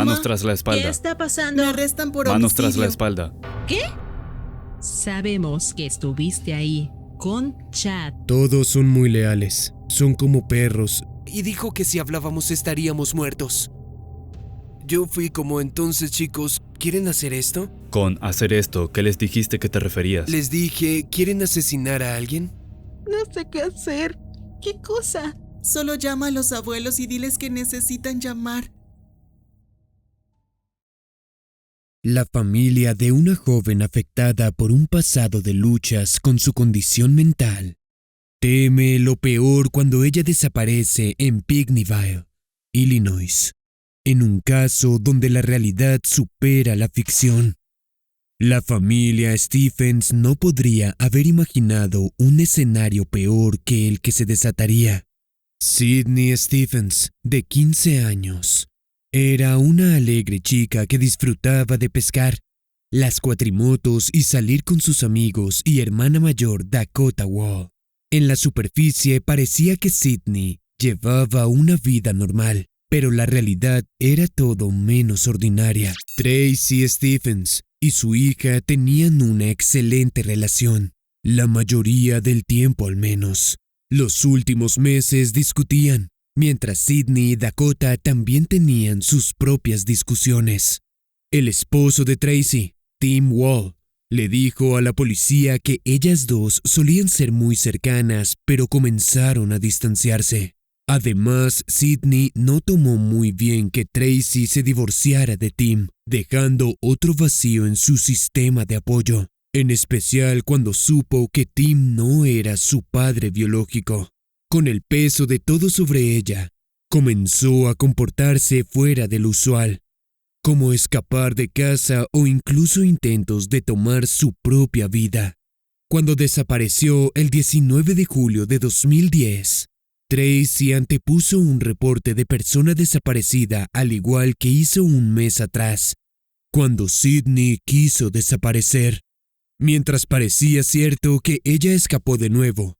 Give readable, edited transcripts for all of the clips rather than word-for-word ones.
Manos tras la ¿Qué espalda. está pasando? Me arrestan por Manos homicidio. tras la espalda. ¿Qué? Sabemos que estuviste ahí con Chad. Todos son muy leales. Son como perros. Y dijo que si hablábamos estaríamos muertos. Yo fui como, entonces chicos, ¿quieren hacer esto? Con hacer esto, ¿qué les dijiste que te referías? Les dije, ¿quieren asesinar a alguien? No sé qué hacer. ¿Qué cosa? Solo llama a los abuelos y diles que necesitan llamar. La familia de una joven afectada por un pasado de luchas con su condición mental teme lo peor cuando ella desaparece en Pinckneyville, Illinois, en un caso donde la realidad supera la ficción. La familia Stephens no podría haber imaginado un escenario peor que el que se desataría. Sydney Stephens, de 15 años, era una alegre chica que disfrutaba de pescar, las cuatrimotos y salir con sus amigos y hermana mayor Dakota Wall. En la superficie parecía que Sydney llevaba una vida normal, pero la realidad era todo menos ordinaria. Tracy Stephens y su hija tenían una excelente relación, la mayoría del tiempo al menos. Los últimos meses discutían, mientras Sydney y Dakota también tenían sus propias discusiones. El esposo de Tracy, Tim Wall, le dijo a la policía que ellas dos solían ser muy cercanas, pero comenzaron a distanciarse. Además, Sydney no tomó muy bien que Tracy se divorciara de Tim, dejando otro vacío en su sistema de apoyo, en especial cuando supo que Tim no era su padre biológico. Con el peso de todo sobre ella, comenzó a comportarse fuera de lo usual, como escapar de casa o incluso intentos de tomar su propia vida. Cuando desapareció el 19 de julio de 2010, Tracy antepuso un reporte de persona desaparecida al igual que hizo un mes atrás, cuando Sydney quiso desaparecer. Mientras parecía cierto que ella escapó de nuevo,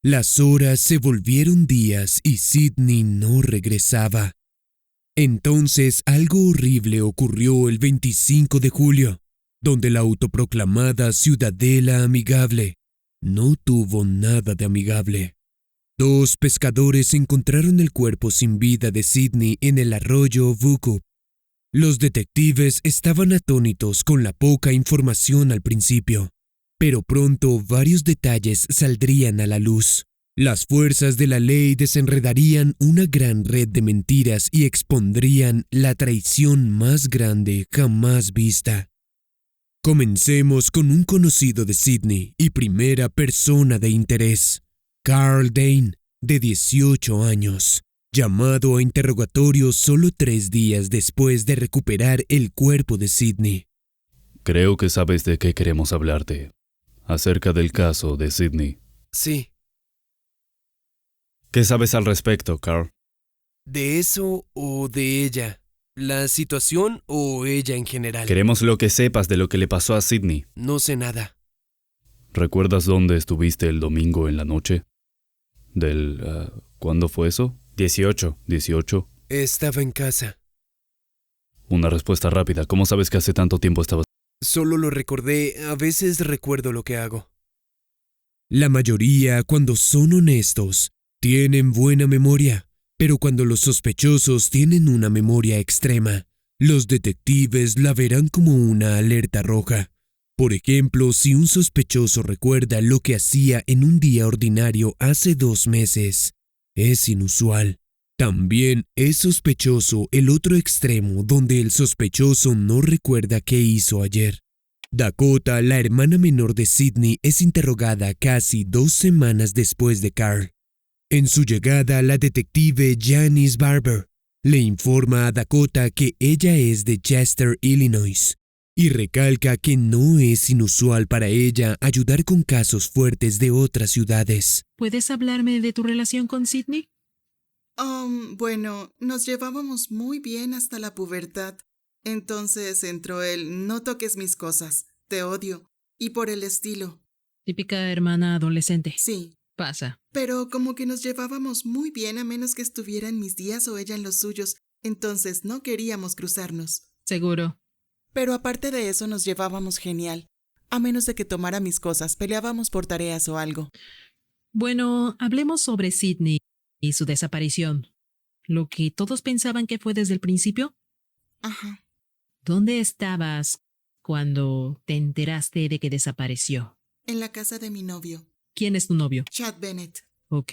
las horas se volvieron días y Sydney no regresaba. Entonces algo horrible ocurrió el 25 de julio, donde la autoproclamada Ciudadela Amigable no tuvo nada de amigable. 2 pescadores encontraron el cuerpo sin vida de Sydney en el arroyo Vukup. Los detectives estaban atónitos con la poca información al principio, pero pronto varios detalles saldrían a la luz. Las fuerzas de la ley desenredarían una gran red de mentiras y expondrían la traición más grande jamás vista. Comencemos con un conocido de Sydney y primera persona de interés, Carl Dane, de 18 años, llamado a interrogatorio solo 3 días después de recuperar el cuerpo de Sydney. Creo que sabes de qué queremos hablarte. Acerca del caso de Sydney. Sí. ¿Qué sabes al respecto, Carl? ¿De eso o de ella? ¿La situación o ella en general? Queremos lo que sepas de lo que le pasó a Sydney. No sé nada. ¿Recuerdas dónde estuviste el domingo en la noche? ¿Cuándo fue eso? 18. Estaba en casa. Una respuesta rápida. ¿Cómo sabes que hace tanto tiempo estabas? Solo lo recordé, a veces recuerdo lo que hago. La mayoría, cuando son honestos, tienen buena memoria, pero cuando los sospechosos tienen una memoria extrema, los detectives la verán como una alerta roja. Por ejemplo, si un sospechoso recuerda lo que hacía en un día ordinario hace 2 meses, es inusual. También es sospechoso el otro extremo donde el sospechoso no recuerda qué hizo ayer. Dakota, la hermana menor de Sydney, es interrogada casi 2 semanas después de Carl. En su llegada, la detective Janice Barber le informa a Dakota que ella es de Chester, Illinois, y recalca que no es inusual para ella ayudar con casos fuertes de otras ciudades. ¿Puedes hablarme de tu relación con Sydney? Bueno, nos llevábamos muy bien hasta la pubertad. Entonces entró el "no toques mis cosas, te odio", y por el estilo. Típica hermana adolescente. Sí, Pasa. pero como que nos llevábamos muy bien a menos que estuviera en mis días o ella en los suyos. Entonces no queríamos cruzarnos. Seguro. Pero aparte de eso nos llevábamos genial. A menos de que tomara mis cosas, peleábamos por tareas o algo. Bueno, hablemos sobre Sydney y su desaparición. Lo que todos pensaban que fue desde el principio. Ajá. ¿Dónde estabas cuando te enteraste de que desapareció? En la casa de mi novio, ¿Quién es tu novio? Chad Bennett. Ok.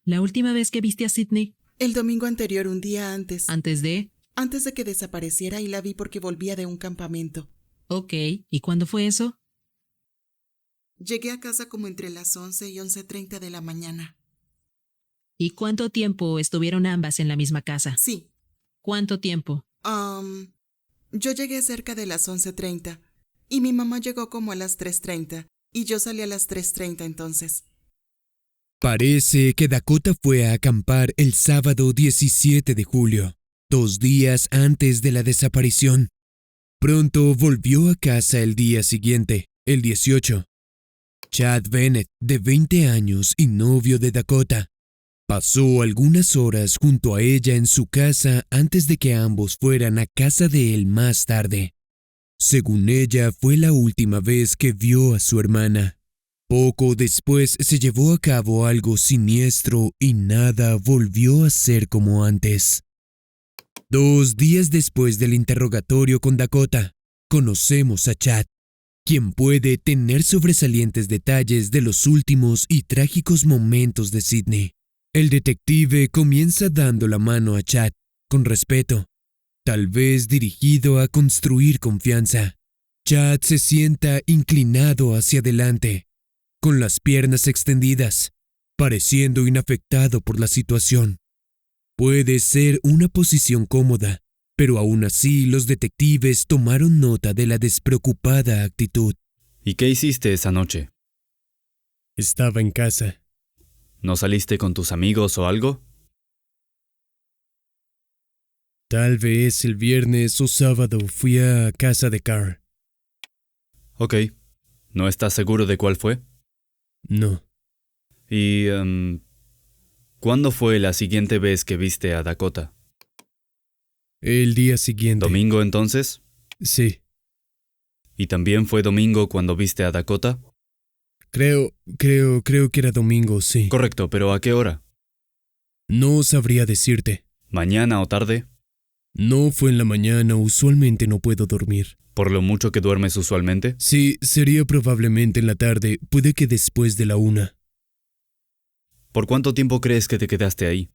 ¿La última vez que viste a Sydney? El domingo anterior, un día antes. Antes de... Antes de que desapareciera y la vi porque volvía de un campamento. Ok. ¿Y cuándo fue eso? Llegué a casa como entre las 11 y 11:30 de la mañana. ¿Y cuánto tiempo estuvieron ambas en la misma casa? Sí. ¿Cuánto tiempo? Yo llegué cerca de las 11:30 y mi mamá llegó como a las 3:30 y yo salí a las 3:30 entonces. Parece que Dakota fue a acampar el sábado 17 de julio, 2 días antes de la desaparición. Pronto volvió a casa el día siguiente, el 18. Chad Bennett, de 20 años y novio de Dakota, pasó algunas horas junto a ella en su casa antes de que ambos fueran a casa de él más tarde. Según ella, fue la última vez que vio a su hermana. Poco después se llevó a cabo algo siniestro y nada volvió a ser como antes. 2 días después del interrogatorio con Dakota, conocemos a Chad, quien puede tener sobresalientes detalles de los últimos y trágicos momentos de Sydney. El detective comienza dando la mano a Chad, con respeto, tal vez dirigido a construir confianza. Chad se sienta inclinado hacia adelante, con las piernas extendidas, pareciendo inafectado por la situación. Puede ser una posición cómoda, pero aún así los detectives tomaron nota de la despreocupada actitud. ¿Y qué hiciste esa noche? Estaba en casa. ¿No saliste con tus amigos o algo? Tal vez el viernes o sábado fui a casa de Carl. Ok. ¿No estás seguro de cuál fue? No, ¿Y cuándo fue la siguiente vez que viste a Dakota? el día siguiente. ¿Domingo entonces? Sí, ¿Y también fue domingo cuando viste a Dakota? creo que era domingo, sí. Correcto, pero ¿a qué hora? No sabría decirte. ¿Mañana o tarde? No fue en la mañana, usualmente no puedo dormir. ¿Por lo mucho que duermes usualmente? Sí, sería probablemente en la tarde, puede que después de la 1. ¿Por cuánto tiempo crees que te quedaste ahí?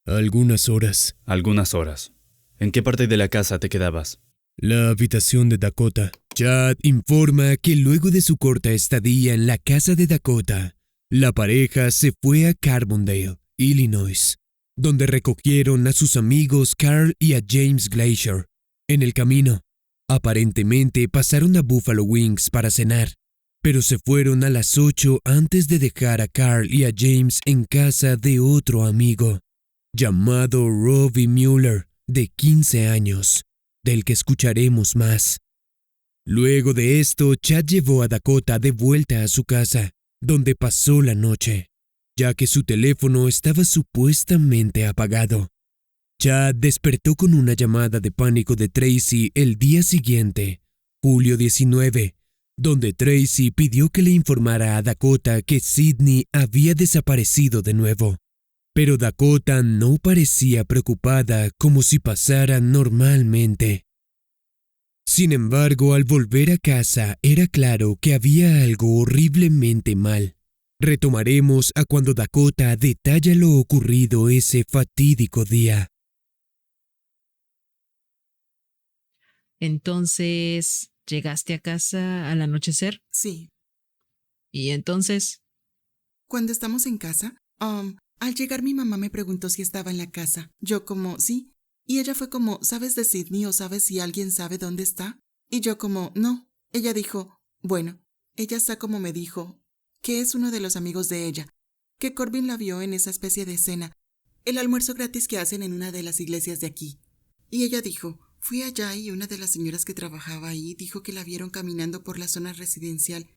Algunas horas. Algunas horas. ¿En qué parte de la casa te quedabas? La habitación de Dakota. Chad informa que luego de su corta estadía en la casa de Dakota, la pareja se fue a Carbondale, Illinois, donde recogieron a sus amigos Carl y a James Glacier. En el camino, aparentemente pasaron a Buffalo Wings para cenar, pero se fueron a las 8 antes de dejar a Carl y a James en casa de otro amigo, llamado Robbie Mueller, de 15 años, del que escucharemos más. Luego de esto, Chad llevó a Dakota de vuelta a su casa, donde pasó la noche, ya que su teléfono estaba supuestamente apagado. Chad despertó con una llamada de pánico de Tracy el día siguiente, julio 19, donde Tracy pidió que le informara a Dakota que Sydney había desaparecido de nuevo. Pero Dakota no parecía preocupada como si pasara normalmente. Sin embargo, al volver a casa era claro que había algo horriblemente mal. Retomaremos a cuando Dakota detalla lo ocurrido ese fatídico día. Entonces, ¿llegaste a casa al anochecer? Sí. ¿Y entonces? Cuando estamos en casa, al llegar mi mamá me preguntó si estaba en la casa. Yo como, sí. Y ella fue como, ¿sabes de Sydney o sabes si alguien sabe dónde está? Y yo como, no. Ella dijo, bueno, ella está como me dijo, que es uno de los amigos de ella, que Corbin la vio en esa especie de cena, el almuerzo gratis que hacen en una de las iglesias de aquí. Y ella dijo, fui allá y una de las señoras que trabajaba ahí dijo que la vieron caminando por la zona residencial,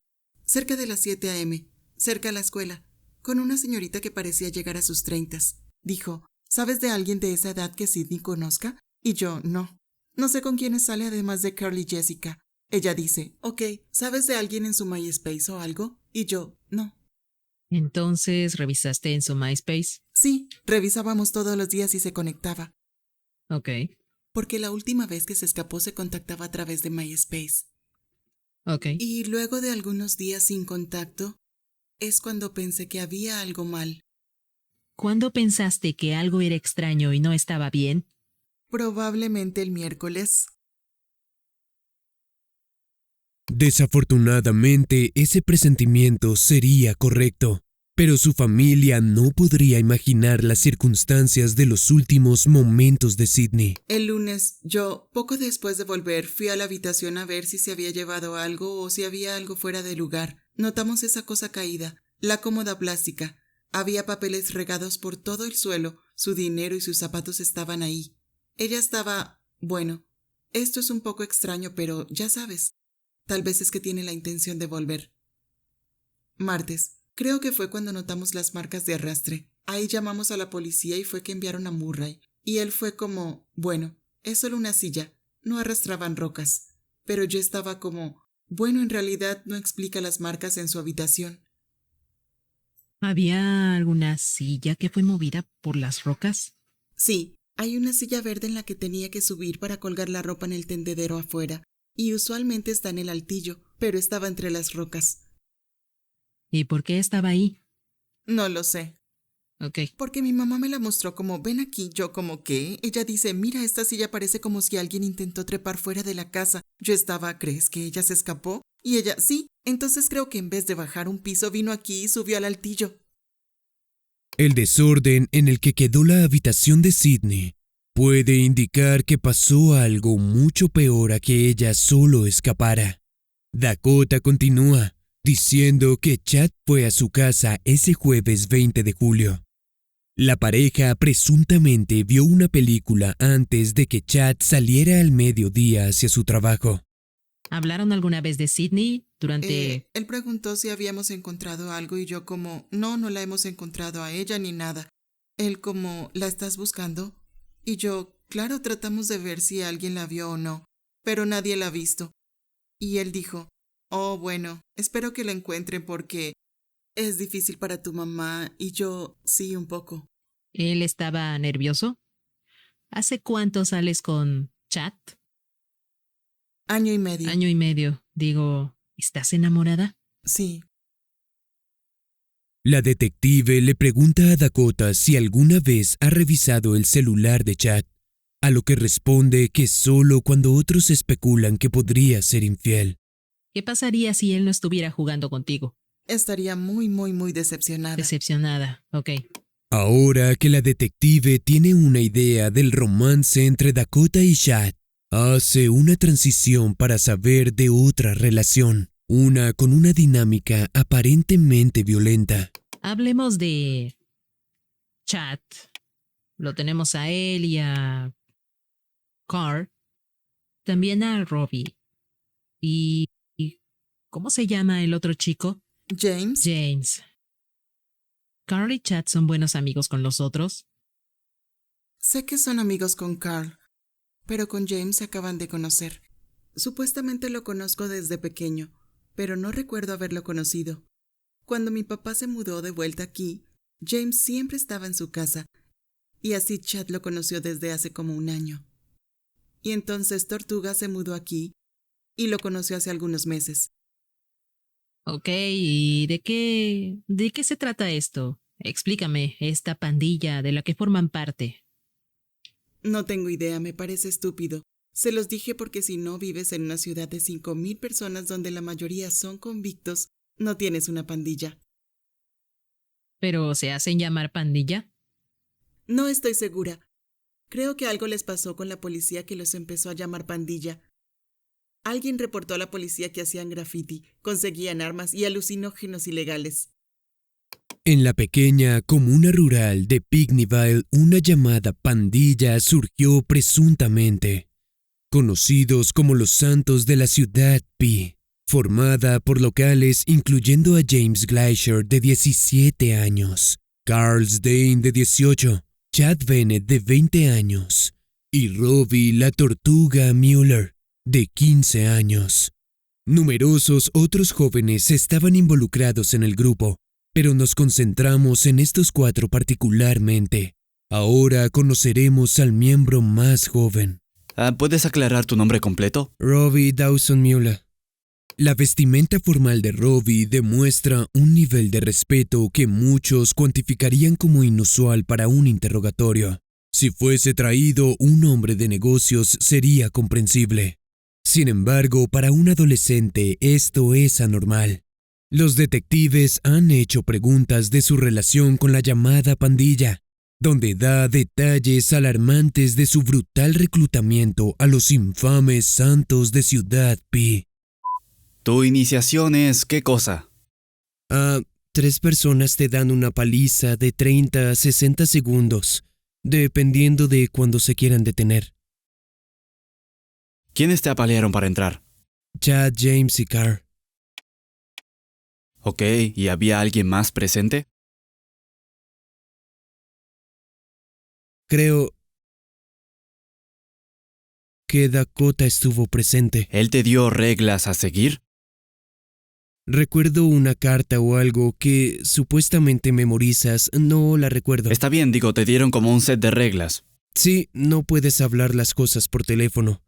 cerca de las 7 a.m., cerca a la escuela, con una señorita que parecía llegar a sus 30. Dijo, ¿sabes de alguien de esa edad que Sydney conozca? Y yo, no. No sé con quiénes sale además de Carl y Jessica. Ella dice, ok, ¿sabes de alguien en su MySpace o algo? Y yo, no. Entonces, ¿revisaste en su MySpace? Sí, revisábamos todos los días y se conectaba. Ok. Porque la última vez que se escapó se contactaba a través de MySpace. Ok. Y luego de algunos días sin contacto, es cuando pensé que había algo mal. ¿Cuándo pensaste que algo era extraño y no estaba bien? Probablemente el miércoles. Desafortunadamente, ese presentimiento sería correcto, pero su familia no podría imaginar las circunstancias de los últimos momentos de Sydney. El lunes, yo, poco después de volver, fui a la habitación a ver si se había llevado algo o si había algo fuera de lugar. Notamos esa cosa caída, la cómoda plástica. Había papeles regados por todo el suelo, su dinero y sus zapatos estaban ahí. Ella estaba, bueno, esto es un poco extraño, pero ya sabes, tal vez es que tiene la intención de volver. Martes, creo que fue cuando notamos las marcas de arrastre. Ahí llamamos a la policía y fue que enviaron a Murray. Y él fue como, bueno, es solo una silla, no arrastraban rocas. Pero yo estaba como, bueno, en realidad no explica las marcas en su habitación. ¿Había alguna silla que fue movida por las rocas? Sí, hay una silla verde en la que tenía que subir para colgar la ropa en el tendedero afuera, y usualmente está en el altillo, pero estaba entre las rocas. ¿Y por qué estaba ahí? No lo sé. Ok. Porque mi mamá me la mostró como, ven aquí, yo como, ¿qué? Ella dice, mira, esta silla parece como si alguien intentó trepar fuera de la casa. Yo estaba, ¿crees que ella se escapó? Y ella, sí, entonces creo que en vez de bajar un piso vino aquí y subió al altillo. El desorden en el que quedó la habitación de Sydney puede indicar que pasó algo mucho peor a que ella solo escapara. Dakota continúa, diciendo que Chad fue a su casa ese jueves 20 de julio. La pareja presuntamente vio una película antes de que Chad saliera al mediodía hacia su trabajo. ¿Hablaron alguna vez de Sydney durante...? Él preguntó si habíamos encontrado algo y yo como, no la hemos encontrado a ella ni nada. Él como, ¿la estás buscando? Y yo, claro, tratamos de ver si alguien la vio o no, pero nadie la ha visto. Y él dijo, oh, bueno, espero que la encuentren porque es difícil para tu mamá. Y yo, sí, un poco. ¿Él estaba nervioso? ¿Hace cuánto sales con Chad? 1 año y medio. Año y medio. Digo, ¿estás enamorada? Sí. La detective le pregunta a Dakota si alguna vez ha revisado el celular de Chad, a lo que responde que solo cuando otros especulan que podría ser infiel. ¿Qué pasaría si él no estuviera jugando contigo? Estaría muy decepcionada. Decepcionada. Ok. Ahora que la detective tiene una idea del romance entre Dakota y Chad, hace una transición para saber de otra relación, una con una dinámica aparentemente violenta. Hablemos de Chad. Lo tenemos a él y a Carl. También a Robbie. ¿Y cómo se llama el otro chico? James. James. ¿Carl y Chad son buenos amigos con los otros? Sé que son amigos con Carl, pero con James se acaban de conocer. Supuestamente lo conozco desde pequeño, pero no recuerdo haberlo conocido. Cuando mi papá se mudó de vuelta aquí, James siempre estaba en su casa, y así Chad lo conoció desde hace como 1 año. Y entonces Tortuga se mudó aquí, y lo conoció hace algunos meses. Ok, ¿y de qué se trata esto? Explícame, esta pandilla de la que forman parte. No tengo idea, me parece estúpido. Se los dije porque si no vives en una ciudad de 5,000 personas donde la mayoría son convictos, no tienes una pandilla. ¿Pero se hacen llamar pandilla? No estoy segura. Creo que algo les pasó con la policía que los empezó a llamar pandilla. Alguien reportó a la policía que hacían graffiti, conseguían armas y alucinógenos ilegales. En la pequeña comuna rural de Pigneeville, una llamada pandilla surgió presuntamente, conocidos como los Santos de la Ciudad Pi, formada por locales incluyendo a James Glacier de 17 años, Carl Dane de 18, Chad Bennett, de 20 años, y Robbie la Tortuga Mueller, de 15 años. Numerosos otros jóvenes estaban involucrados en el grupo, pero nos concentramos en estos 4 particularmente. Ahora conoceremos al miembro más joven. ¿Puedes aclarar tu nombre completo? Robbie Dawson Mueller. La vestimenta formal de Robbie demuestra un nivel de respeto que muchos cuantificarían como inusual para un interrogatorio. Si fuese traído un hombre de negocios sería comprensible. Sin embargo, para un adolescente esto es anormal. Los detectives han hecho preguntas de su relación con la llamada pandilla, donde da detalles alarmantes de su brutal reclutamiento a los infames santos de Ciudad P. ¿Tu iniciación es qué cosa? 3 personas te dan una paliza de 30 a 60 segundos, dependiendo de cuándo se quieran detener. ¿Quiénes te apalearon para entrar? Chad, James y Carr. Ok, ¿y había alguien más presente? Creo que Dakota estuvo presente. ¿Él te dio reglas a seguir? Recuerdo una carta o algo que supuestamente memorizas, no la recuerdo. Está bien, digo, te dieron como un set de reglas. Sí, no puedes hablar las cosas por teléfono.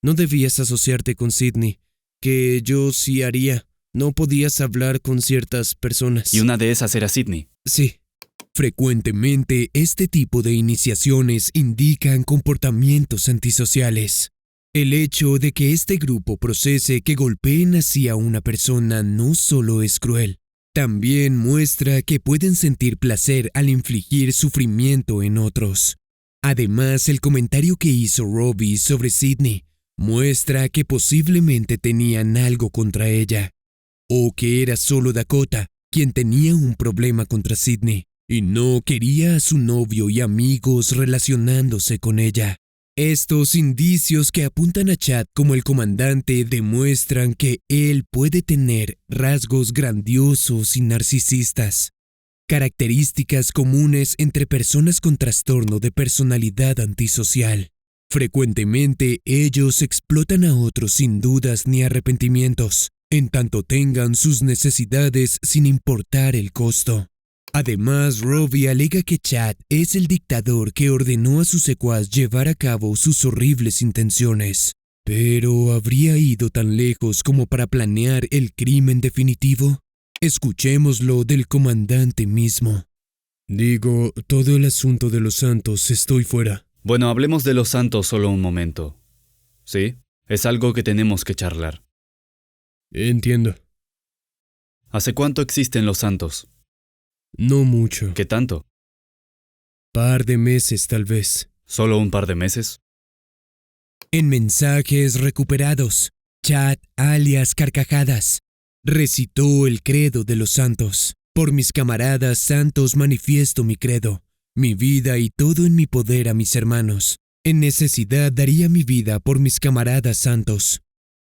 No debías asociarte con Sydney, que yo sí haría. No podías hablar con ciertas personas. Y una de esas era Sydney. Sí. Frecuentemente, este tipo de iniciaciones indican comportamientos antisociales. El hecho de que este grupo procese que golpeen así a una persona no solo es cruel, también muestra que pueden sentir placer al infligir sufrimiento en otros. Además, el comentario que hizo Robbie sobre Sydney muestra que posiblemente tenían algo contra ella, o que era solo Dakota quien tenía un problema contra Sydney y no quería a su novio y amigos relacionándose con ella. Estos indicios que apuntan a Chad como el comandante demuestran que él puede tener rasgos grandiosos y narcisistas, características comunes entre personas con trastorno de personalidad antisocial. Frecuentemente ellos explotan a otros sin dudas ni arrepentimientos, en tanto tengan sus necesidades sin importar el costo. Además, Robbie alega que Chad es el dictador que ordenó a su secuaz llevar a cabo sus horribles intenciones. ¿Pero habría ido tan lejos como para planear el crimen definitivo? Escuchémoslo del comandante mismo. Digo, todo el asunto de los santos, estoy fuera. Bueno, hablemos de los santos solo un momento. ¿Sí? Es algo que tenemos que charlar. Entiendo. ¿Hace cuánto existen los santos? No mucho. ¿Qué tanto? Par de meses, tal vez. ¿Solo un par de meses? En mensajes recuperados, Chad, alias Carcajadas, recitó el credo de los santos. Por mis camaradas santos manifiesto mi credo, mi vida y todo en mi poder a mis hermanos. En necesidad daría mi vida por mis camaradas santos,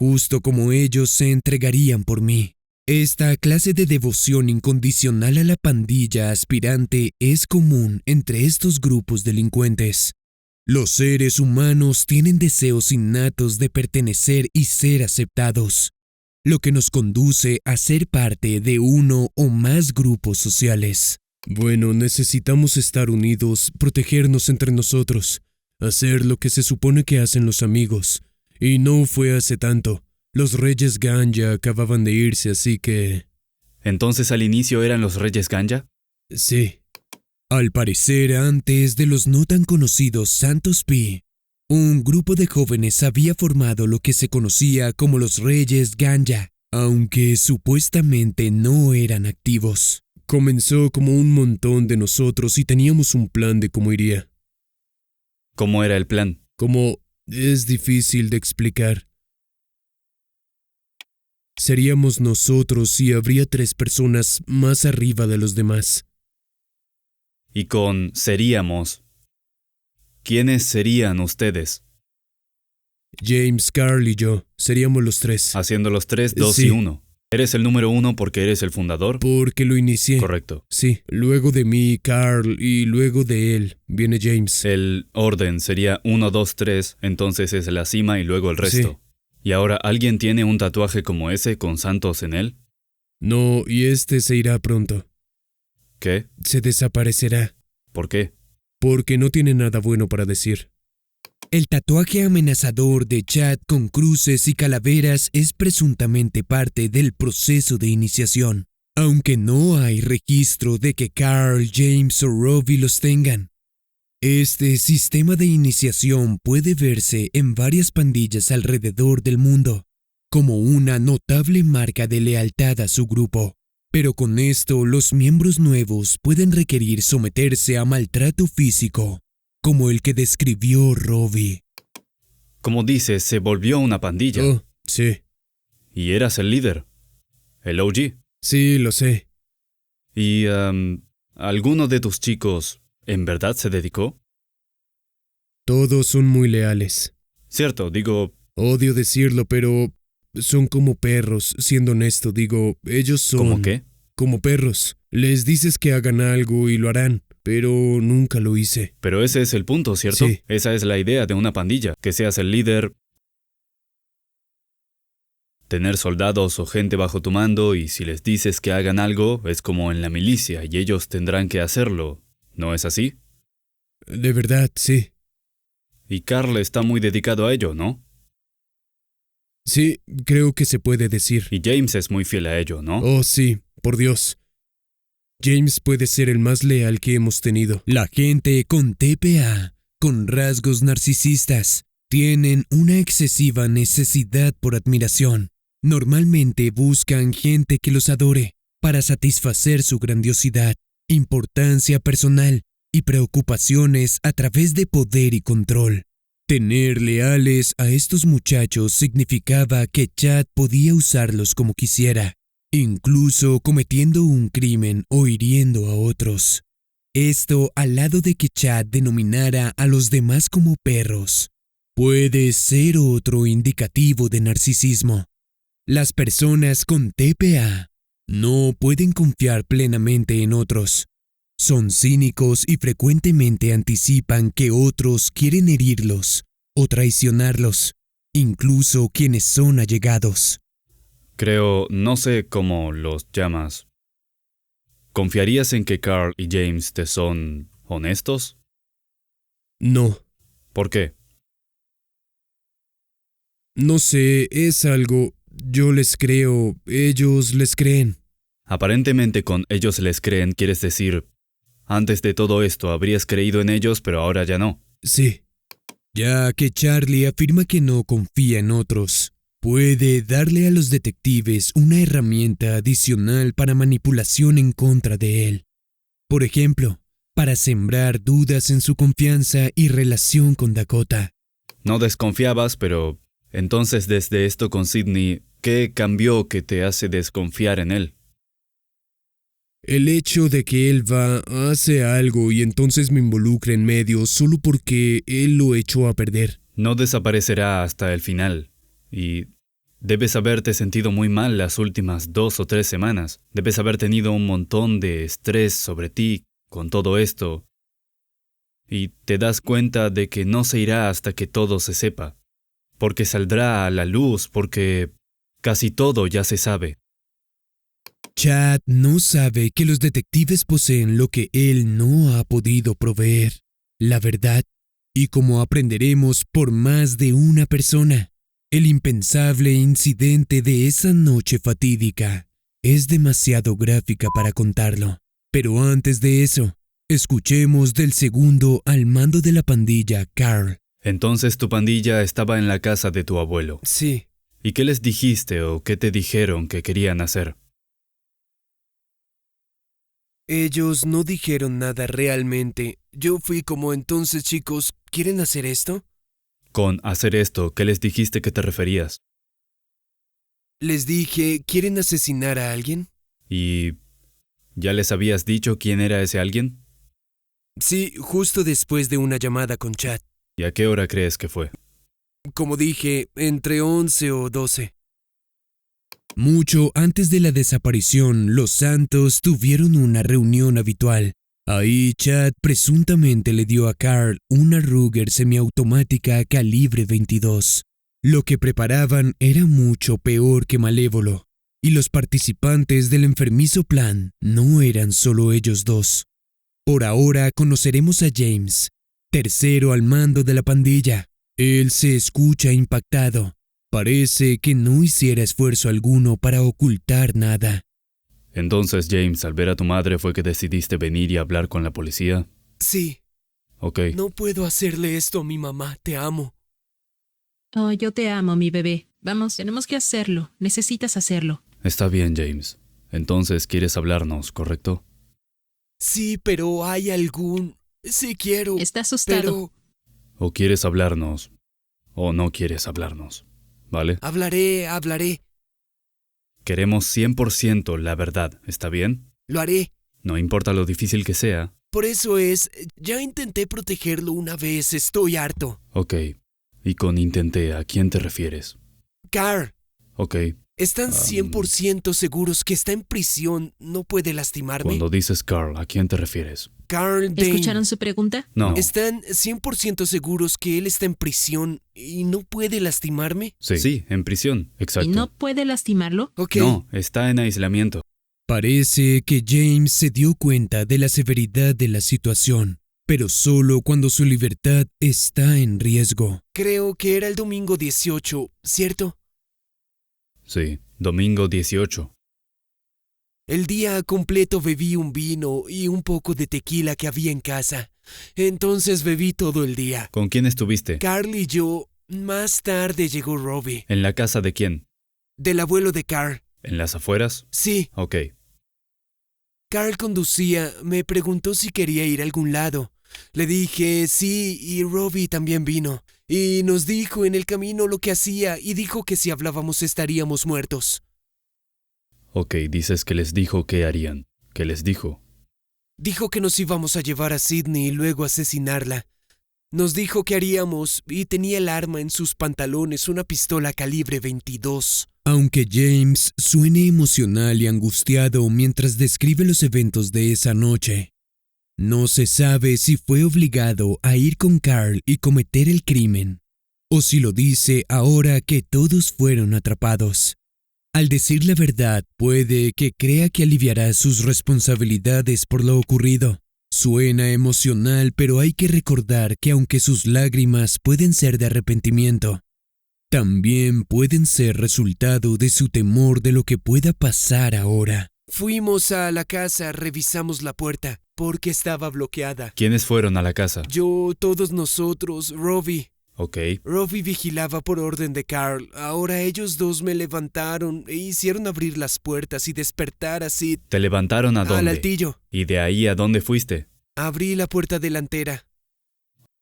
justo como ellos se entregarían por mí. Esta clase de devoción incondicional a la pandilla aspirante es común entre estos grupos delincuentes. Los seres humanos tienen deseos innatos de pertenecer y ser aceptados, lo que nos conduce a ser parte de uno o más grupos sociales. Bueno, necesitamos estar unidos, protegernos entre nosotros, hacer lo que se supone que hacen los amigos. Y no fue hace tanto. Los Reyes Ganja acababan de irse, así que... ¿Entonces al inicio eran los Reyes Ganja? Sí. Al parecer, antes de los no tan conocidos Santos P, un grupo de jóvenes había formado lo que se conocía como los Reyes Ganja, aunque supuestamente no eran activos. Comenzó como un montón de nosotros y teníamos un plan de cómo iría. ¿Cómo era el plan? Como es difícil de explicar. Seríamos nosotros y habría 3 personas más arriba de los demás. Y con seríamos, ¿quiénes serían ustedes? James, Carl y yo, seríamos los 3. Haciendo los 3, 2 Sí. y 1. ¿Eres el número 1 porque eres el fundador? Porque lo inicié. Correcto. Sí, luego de mí, Carl, y luego de él viene James. El orden sería 1, 2, 3, entonces es la cima y luego el resto. Sí. ¿Y ahora alguien tiene un tatuaje como ese con santos en él? No, y este se irá pronto. ¿Qué? Se desaparecerá, ¿Por qué? porque no tiene nada bueno para decir. El tatuaje amenazador de Chad con cruces y calaveras es presuntamente parte del proceso de iniciación, aunque no hay registro de que Carl, James o Robbie los tengan. Este sistema de iniciación puede verse en varias pandillas alrededor del mundo, como una notable marca de lealtad a su grupo. Pero con esto los miembros nuevos pueden requerir someterse a maltrato físico, como el que describió Robbie. Como dices, se volvió una pandilla. Oh, sí, Y eras el líder. El OG. sí, lo sé. ¿Y alguno de tus chicos en verdad se dedicó? Todos son muy leales. Cierto, digo, Odio decirlo, pero son como perros, siendo honesto, digo, ellos son... ¿cómo qué? Como perros. Les dices que hagan algo y lo harán, pero nunca lo hice. Pero ese es el punto, ¿cierto? Sí. Esa es la idea de una pandilla, que seas el líder, tener soldados o gente bajo tu mando y si les dices que hagan algo, es como en la milicia y ellos tendrán que hacerlo. ¿No es así? De verdad, sí. Y Carl está muy dedicado a ello, ¿no? Sí, creo que se puede decir. Y James es muy fiel a ello, ¿no? Oh, sí, por Dios. James puede ser el más leal que hemos tenido. La gente con TPA, con rasgos narcisistas, tienen una excesiva necesidad por admiración. Normalmente buscan gente que los adore para satisfacer su grandiosidad, importancia personal y preocupaciones a través de poder y control. Tener leales a estos muchachos significaba que Chad podía usarlos como quisiera, incluso cometiendo un crimen o hiriendo a otros. Esto al lado de que Chad denominara a los demás como perros. Puede ser otro indicativo de narcisismo. Las personas con TPA no pueden confiar plenamente en otros. Son cínicos y frecuentemente anticipan que otros quieren herirlos o traicionarlos, incluso quienes son allegados. Creo, no sé cómo los llamas. ¿Confiarías en que Carl y James te son honestos? No, ¿Por qué? no sé, es algo. Yo les creo, ellos les creen. Aparentemente con ellos les creen, quieres decir, antes de todo esto habrías creído en ellos, pero ahora ya no. Sí, ya que Charlie afirma que no confía en otros, puede darle a los detectives una herramienta adicional para manipulación en contra de él. Por ejemplo, para sembrar dudas en su confianza y relación con Dakota. No desconfiabas, pero entonces desde esto con Sydney, ¿qué cambió que te hace desconfiar en él? El hecho de que él va, hace algo y entonces me involucra en medio solo porque él lo echó a perder. No desaparecerá hasta el final. Y debes haberte sentido muy mal las últimas 2 o 3 semanas. Debes haber tenido un montón de estrés sobre ti con todo esto. Y te das cuenta de que no se irá hasta que todo se sepa. Porque saldrá a la luz, porque casi todo ya se sabe. Chad no sabe que los detectives poseen lo que él no ha podido proveer, la verdad, y como aprenderemos por más de una persona, el impensable incidente de esa noche fatídica es demasiado gráfica para contarlo. Pero antes de eso, escuchemos del segundo al mando de la pandilla, Carl. Entonces tu pandilla estaba en la casa de tu abuelo. Sí. ¿Y qué les dijiste o qué te dijeron que querían hacer? Ellos no dijeron nada realmente. Yo fui como, entonces chicos, ¿quieren hacer esto? Con hacer esto, ¿qué les dijiste que te referías? Les dije, ¿quieren asesinar a alguien? ¿Y ya les habías dicho quién era ese alguien? Sí, justo después de una llamada con Chad. ¿Y a qué hora crees que fue? Como dije, entre 11 o 12. Mucho antes de la desaparición, los Santos tuvieron una reunión habitual. Ahí Chad presuntamente le dio a Carl una Ruger semiautomática calibre 22. Lo que preparaban era mucho peor que malévolo, y los participantes del enfermizo plan no eran solo ellos dos. Por ahora conoceremos a James, tercero al mando de la pandilla. Él se escucha impactado. Parece que no hiciera esfuerzo alguno para ocultar nada. Entonces, James, al ver a tu madre fue que decidiste venir y hablar con la policía. Sí, Ok. no puedo hacerle esto a mi mamá, te amo. Oh, yo te amo, mi bebé. Vamos, tenemos que hacerlo. Necesitas hacerlo. Está bien, James. Entonces, ¿quieres hablarnos, correcto? Sí, pero hay algún... Sí quiero, Está asustado. pero... ¿O quieres hablarnos? ¿O no quieres hablarnos? ¿Vale? Hablaré. Queremos 100% la verdad, ¿está bien? Lo haré. No importa lo difícil que sea. Por eso ya intenté protegerlo una vez, estoy harto. Ok. Y con intenté, ¿a quién te refieres? Carl, Ok. ¿están 100% seguros que está en prisión? ¿No puede lastimarme? Cuando dices Carl, ¿a quién te refieres? Carl Dane. ¿Escucharon su pregunta? No. ¿Están 100% seguros que él está en prisión y no puede lastimarme? Sí, en prisión. Exacto. ¿Y no puede lastimarlo? Ok. No, está en aislamiento. Parece que James se dio cuenta de la severidad de la situación, pero solo cuando su libertad está en riesgo. Creo que era el domingo 18, ¿cierto? Sí, domingo 18. El día completo bebí un vino y un poco de tequila que había en casa. Entonces bebí todo el día. ¿Con quién estuviste? Carl y yo. Más tarde llegó Robbie. ¿En la casa de quién? Del abuelo de Carl. ¿En las afueras? Sí, Ok. Carl conducía. Me preguntó si quería ir a algún lado. Le dije sí y Robbie también vino. Y nos dijo en el camino lo que hacía y dijo que si hablábamos estaríamos muertos. Ok, dices que les dijo qué harían. ¿Qué les dijo? Dijo que nos íbamos a llevar a Sydney y luego asesinarla. Nos dijo que haríamos y tenía el arma en sus pantalones, una pistola calibre 22. Aunque James suene emocional y angustiado mientras describe los eventos de esa noche, no se sabe si fue obligado a ir con Carl y cometer el crimen, o si lo dice ahora que todos fueron atrapados. Al decir la verdad, puede que crea que aliviará sus responsabilidades por lo ocurrido. Suena emocional, pero hay que recordar que aunque sus lágrimas pueden ser de arrepentimiento, también pueden ser resultado de su temor de lo que pueda pasar ahora. Fuimos a la casa, revisamos la puerta, porque estaba bloqueada. ¿Quiénes fueron a la casa? Yo, todos nosotros, Robbie. Ok. Robbie vigilaba por orden de Carl. Ahora ellos dos me levantaron e hicieron abrir las puertas y despertar así ¿Te levantaron a al dónde? altillo. ¿Y de ahí a dónde fuiste? Abrí la puerta delantera.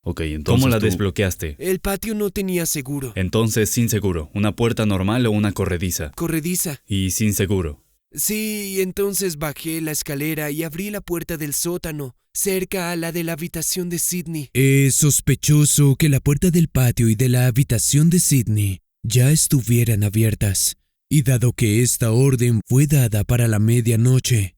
Ok, entonces ¿cómo la tú- desbloqueaste? El patio no tenía seguro. Entonces sin seguro, ¿una puerta normal o una corrediza? Corrediza. Y sin seguro. Sí, entonces bajé la escalera y abrí la puerta del sótano, cerca a la de la habitación de Sydney. Es sospechoso que la puerta del patio y de la habitación de Sydney ya estuvieran abiertas, y dado que esta orden fue dada para la medianoche,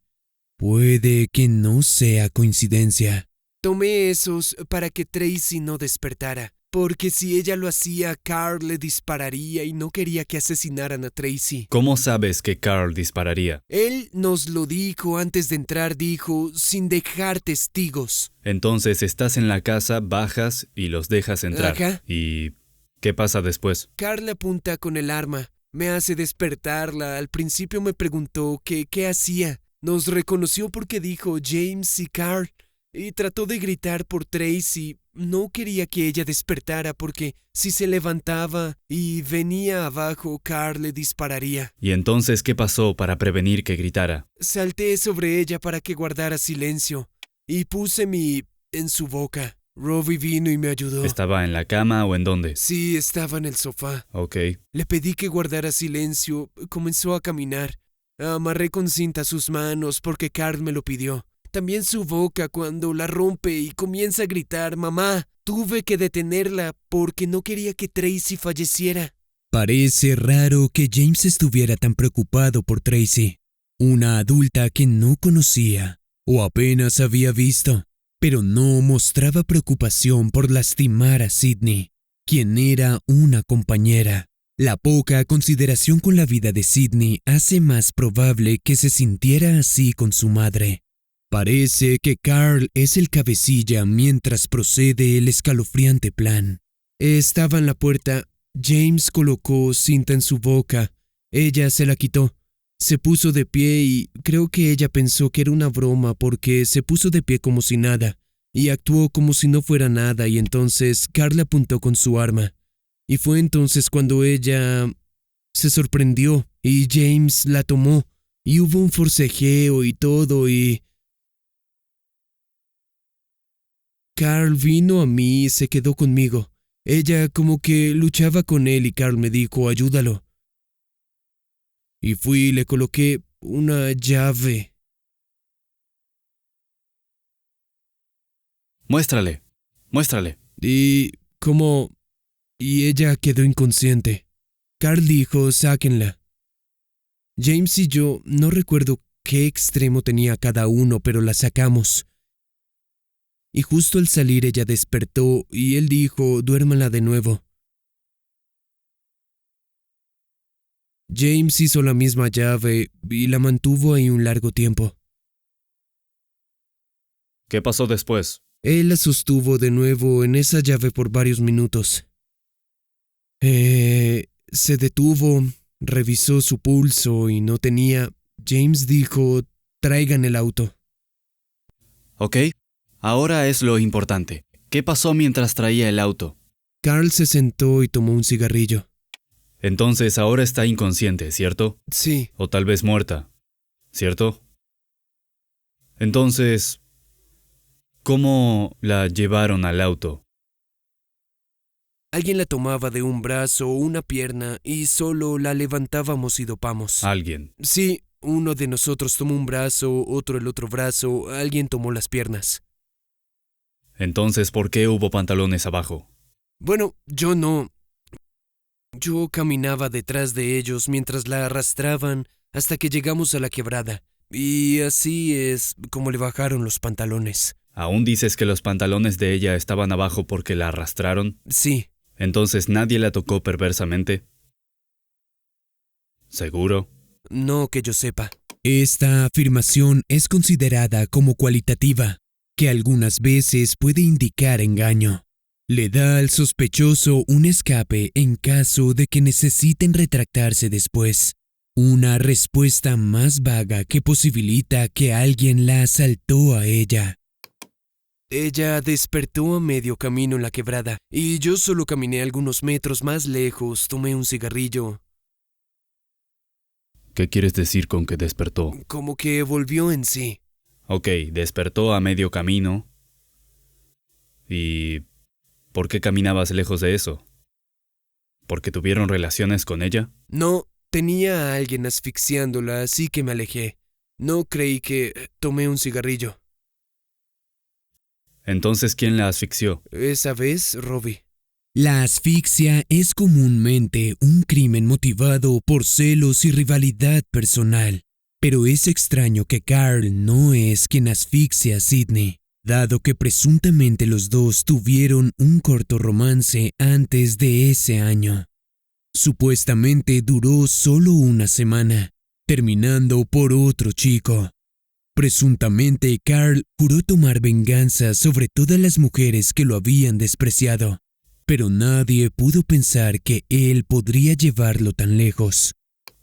puede que no sea coincidencia. Tomé esos para que Tracy no despertara, porque si ella lo hacía, Carl le dispararía y no quería que asesinaran a Tracy. ¿Cómo sabes que Carl dispararía? Él nos lo dijo antes de entrar, dijo, sin dejar testigos. Entonces estás en la casa, bajas y los dejas entrar. Ajá. ¿Y qué pasa después? Carl apunta con el arma, me hace despertarla. Al principio me preguntó que qué hacía. Nos reconoció porque dijo James y Carl y trató de gritar por Tracy. No quería que ella despertara porque si se levantaba y venía abajo, Carl le dispararía. ¿Y entonces qué pasó para prevenir que gritara? Salté sobre ella para que guardara silencio y puse mi en su boca. Robbie vino y me ayudó. ¿Estaba en la cama o en dónde? Sí, estaba en el sofá. Ok. Le pedí que guardara silencio. Comenzó a caminar. Amarré con cinta sus manos porque Carl me lo pidió. También su boca cuando la rompe y comienza a gritar, «Mamá». Tuve que detenerla porque no quería que Tracy falleciera. Parece raro que James estuviera tan preocupado por Tracy, una adulta que no conocía o apenas había visto, pero no mostraba preocupación por lastimar a Sydney, quien era una compañera. La poca consideración con la vida de Sydney hace más probable que se sintiera así con su madre. Parece que Carl es el cabecilla mientras procede el escalofriante plan. Estaba en la puerta. James colocó cinta en su boca. Ella se la quitó. Se puso de pie y creo que ella pensó que era una broma porque se puso de pie como si nada y actuó como si no fuera nada, y entonces Carl apuntó con su arma. Y fue entonces cuando ella se sorprendió y James la tomó y hubo un forcejeo y todo, y Carl vino a mí y se quedó conmigo. Ella como que luchaba con él y Carl me dijo, ayúdalo. Y fui y le coloqué una llave. Muéstrale. Y ella quedó inconsciente. Carl dijo, sáquenla. James y yo no recuerdo qué extremo tenía cada uno, pero la sacamos. Y justo al salir ella despertó y él dijo, duérmala de nuevo. James hizo la misma llave y la mantuvo ahí un largo tiempo. ¿Qué pasó después? Él la sostuvo de nuevo en esa llave por varios minutos. Se detuvo, revisó su pulso y no tenía. James dijo, traigan el auto. Ok, ahora es lo importante. ¿Qué pasó mientras traía el auto? Carl se sentó y tomó un cigarrillo. Entonces ahora está inconsciente, ¿cierto? Sí. O tal vez muerta, ¿cierto? Entonces, ¿cómo la llevaron al auto? Alguien la tomaba de un brazo o una pierna y solo la levantábamos y dopamos. Alguien. Sí, uno de nosotros tomó un brazo, otro el otro brazo, alguien tomó las piernas. Entonces, ¿por qué hubo pantalones abajo? Bueno, yo no. Yo caminaba detrás de ellos mientras la arrastraban hasta que llegamos a la quebrada. Y así es como le bajaron los pantalones. ¿Aún dices que los pantalones de ella estaban abajo porque la arrastraron? Sí. Entonces, ¿nadie la tocó perversamente? ¿Seguro? No que yo sepa. Esta afirmación es considerada como cualitativa, que algunas veces puede indicar engaño. Le da al sospechoso un escape en caso de que necesiten retractarse después. Una respuesta más vaga que posibilita que alguien la asaltó a ella. Ella despertó a medio camino en la quebrada y yo solo caminé algunos metros más lejos, tomé un cigarrillo. ¿Qué quieres decir con que despertó? Como que volvió en sí. Ok, despertó a medio camino. ¿Y por qué caminabas lejos de eso? ¿Porque tuvieron relaciones con ella? No, tenía a alguien asfixiándola, así que me alejé. No creí que tomé un cigarrillo. Entonces, ¿quién la asfixió? Esa vez, Robbie. La asfixia es comúnmente un crimen motivado por celos y rivalidad personal, pero es extraño que Carl no es quien asfixia a Sydney, dado que presuntamente los dos tuvieron un corto romance antes de ese año. Supuestamente duró solo una semana, terminando por otro chico. Presuntamente Carl juró tomar venganza sobre todas las mujeres que lo habían despreciado, pero nadie pudo pensar que él podría llevarlo tan lejos.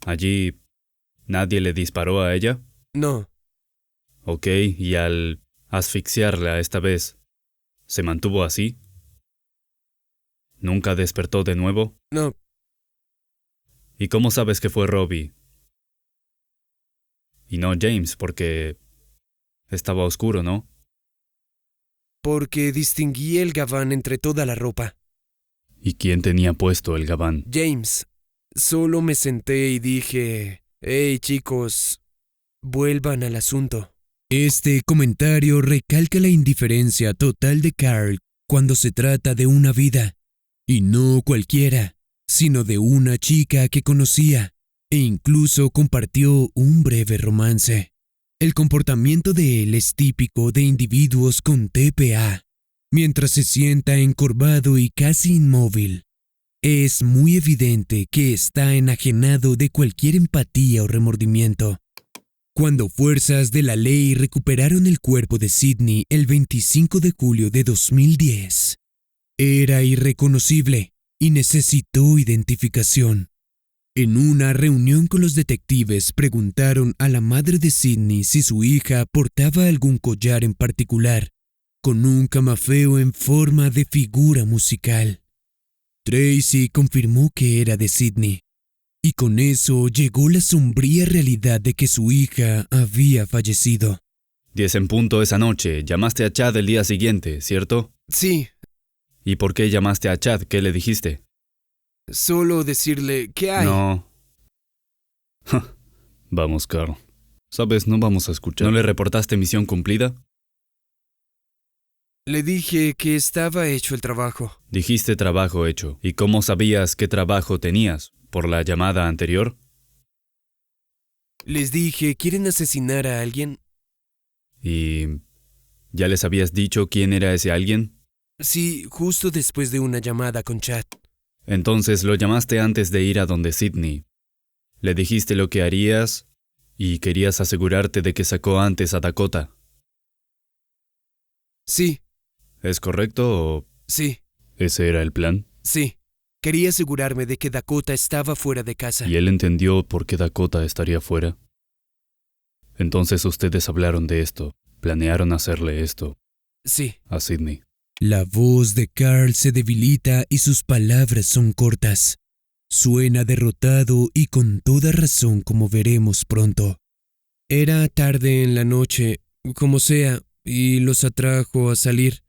¿Allí nadie le disparó a ella? No. Ok, y al asfixiarla esta vez, ¿se mantuvo así? ¿Nunca despertó de nuevo? No. ¿Y cómo sabes que fue Robbie? Y no James, porque estaba oscuro, ¿no? Porque distinguí el gabán entre toda la ropa. ¿Y quién tenía puesto el gabán? James. Solo me senté y dije, hey chicos, vuelvan al asunto. Este comentario recalca la indiferencia total de Carl cuando se trata de una vida, y no cualquiera, sino de una chica que conocía, e incluso compartió un breve romance. El comportamiento de él es típico de individuos con TPA. Mientras se sienta encorvado y casi inmóvil, es muy evidente que está enajenado de cualquier empatía o remordimiento. Cuando fuerzas de la ley recuperaron el cuerpo de Sidney el 25 de julio de 2010, era irreconocible y necesitó identificación. En una reunión con los detectives preguntaron a la madre de Sidney si su hija portaba algún collar en particular, con un camafeo en forma de figura musical. Tracy confirmó que era de Sidney, y con eso llegó la sombría realidad de que su hija había fallecido. 10 en punto esa noche, llamaste a Chad el día siguiente, ¿cierto? Sí, ¿Y por qué llamaste a Chad? ¿Qué le dijiste? solo decirle ¿qué hay? No. Vamos, Carl. Sabes, no vamos a escuchar. ¿No le reportaste misión cumplida? Le dije que estaba hecho el trabajo. Dijiste trabajo hecho. ¿Y cómo sabías qué trabajo tenías? ¿Por la llamada anterior? Les dije, ¿quieren asesinar a alguien? ¿Y ya les habías dicho quién era ese alguien? Sí, justo después de una llamada con Chad. Entonces lo llamaste antes de ir a donde Sidney. Le dijiste lo que harías y querías asegurarte de que sacó antes a Dakota. Sí, ¿Es correcto o sí, ese era el plan? sí. Quería asegurarme de que Dakota estaba fuera de casa. ¿Y él entendió por qué Dakota estaría fuera? Entonces ustedes hablaron de esto, planearon hacerle esto Sí, a Sidney. La voz de Carl se debilita y sus palabras son cortas. Suena derrotado y con toda razón, como veremos pronto. era tarde en la noche, como sea, y los atrajo a salir.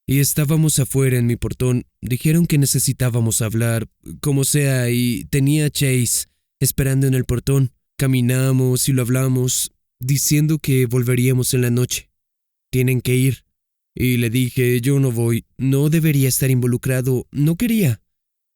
Y estábamos afuera en mi portón. Dijeron que necesitábamos hablar, como sea, y tenía a Chase esperando en el portón. Caminamos y lo hablamos, diciendo que volveríamos en la noche. Tienen que ir. Y le dije, yo no voy, no debería estar involucrado, no quería.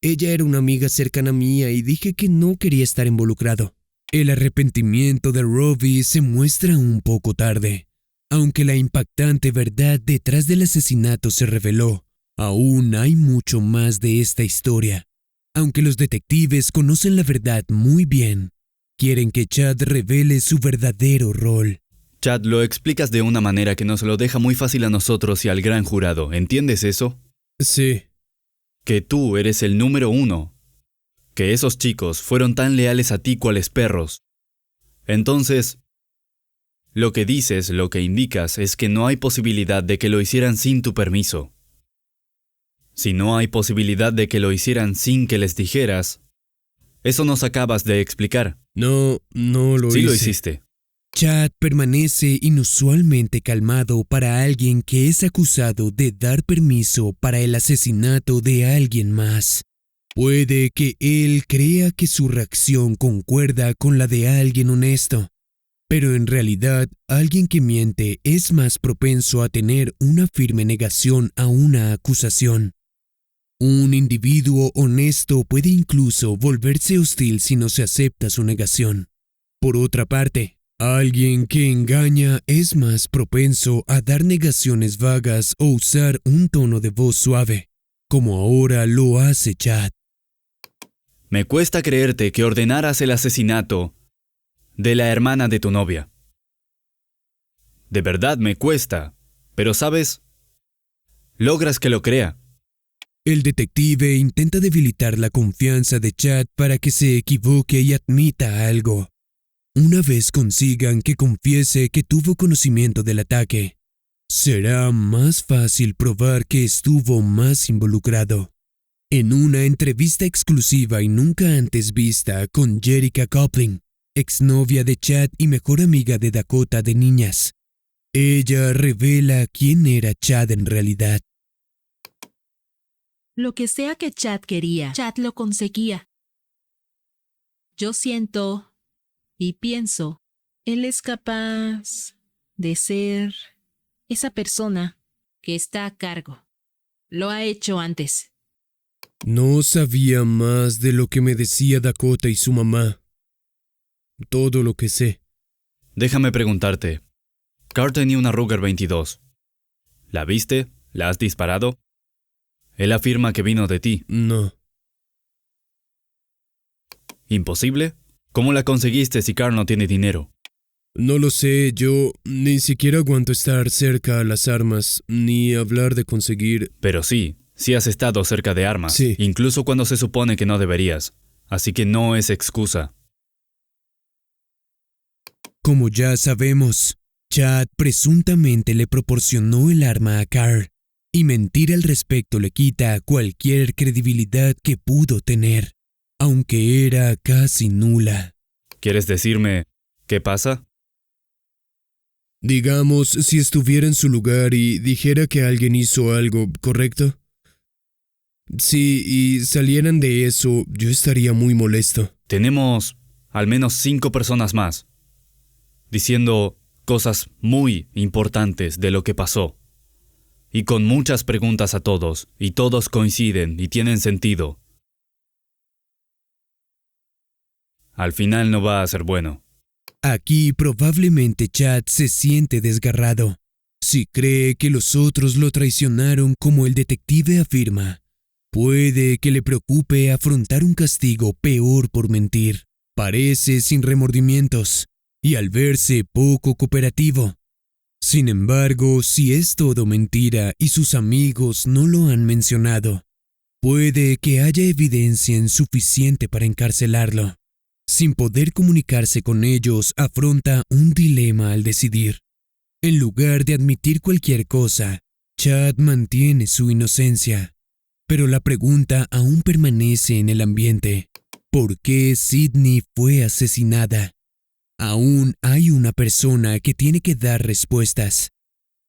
Ella era una amiga cercana mía y dije que no quería estar involucrado. El arrepentimiento de Robbie se muestra un poco tarde. Aunque la impactante verdad detrás del asesinato se reveló, aún hay mucho más de esta historia. Aunque los detectives conocen la verdad muy bien, quieren que Chad revele su verdadero rol. Chad, lo explicas de una manera que nos lo deja muy fácil a nosotros y al gran jurado. ¿Entiendes eso? Sí, Que tú eres el número 1. Que esos chicos fueron tan leales a ti cuales perros. Entonces, lo que dices, lo que indicas, es que no hay posibilidad de que lo hicieran sin tu permiso. Si no hay posibilidad de que lo hicieran sin que les dijeras, eso nos acabas de explicar. no lo Sí hice. lo hiciste. Chad permanece inusualmente calmado para alguien que es acusado de dar permiso para el asesinato de alguien más. Puede que él crea que su reacción concuerda con la de alguien honesto, pero en realidad alguien que miente es más propenso a tener una firme negación a una acusación. Un individuo honesto puede incluso volverse hostil si no se acepta su negación. Por otra parte, alguien que engaña es más propenso a dar negaciones vagas o usar un tono de voz suave, como ahora lo hace Chad. Me cuesta creerte que ordenaras el asesinato de la hermana de tu novia. De verdad me cuesta, pero ¿sabes? Logras que lo crea. El detective intenta debilitar la confianza de Chad para que se equivoque y admita algo. Una vez consigan que confiese que tuvo conocimiento del ataque, será más fácil probar que estuvo más involucrado. En una entrevista exclusiva y nunca antes vista con Jerica Coupling, exnovia de Chad y mejor amiga de Dakota de niñas, ella revela quién era Chad en realidad. Lo que sea que Chad quería, Chad lo conseguía. Yo siento y pienso, él es capaz de ser esa persona que está a cargo. Lo ha hecho antes. No sabía más de lo que me decía Dakota y su mamá. Todo lo que sé. Déjame preguntarte. Carl tenía una Ruger 22. ¿La viste? ¿La has disparado? Él afirma que vino de ti. No. ¿Imposible? ¿Cómo la conseguiste si Carl no tiene dinero? No lo sé, yo ni siquiera aguanto estar cerca a las armas, ni hablar de conseguir... Pero sí has estado cerca de armas. Sí. Incluso cuando se supone que no deberías. Así que no es excusa. Como ya sabemos, Chad presuntamente le proporcionó el arma a Carl, y mentir al respecto le quita cualquier credibilidad que pudo tener, aunque era casi nula. ¿Quieres decirme qué pasa? Digamos, si estuviera en su lugar y dijera que alguien hizo algo, ¿correcto? Sí, y salieran de eso, yo estaría muy molesto. Tenemos al menos 5 personas más diciendo cosas muy importantes de lo que pasó. Y con muchas preguntas a todos, y todos coinciden y tienen sentido. Al final no va a ser bueno. Aquí probablemente Chad se siente desgarrado. Si cree que los otros lo traicionaron como el detective afirma, puede que le preocupe afrontar un castigo peor por mentir. Parece sin remordimientos y al verse poco cooperativo. Sin embargo, si es todo mentira y sus amigos no lo han mencionado, puede que haya evidencia insuficiente para encarcelarlo. Sin poder comunicarse con ellos, afronta un dilema al decidir. En lugar de admitir cualquier cosa, Chad mantiene su inocencia. Pero la pregunta aún permanece en el ambiente. ¿Por qué Sydney fue asesinada? Aún hay una persona que tiene que dar respuestas.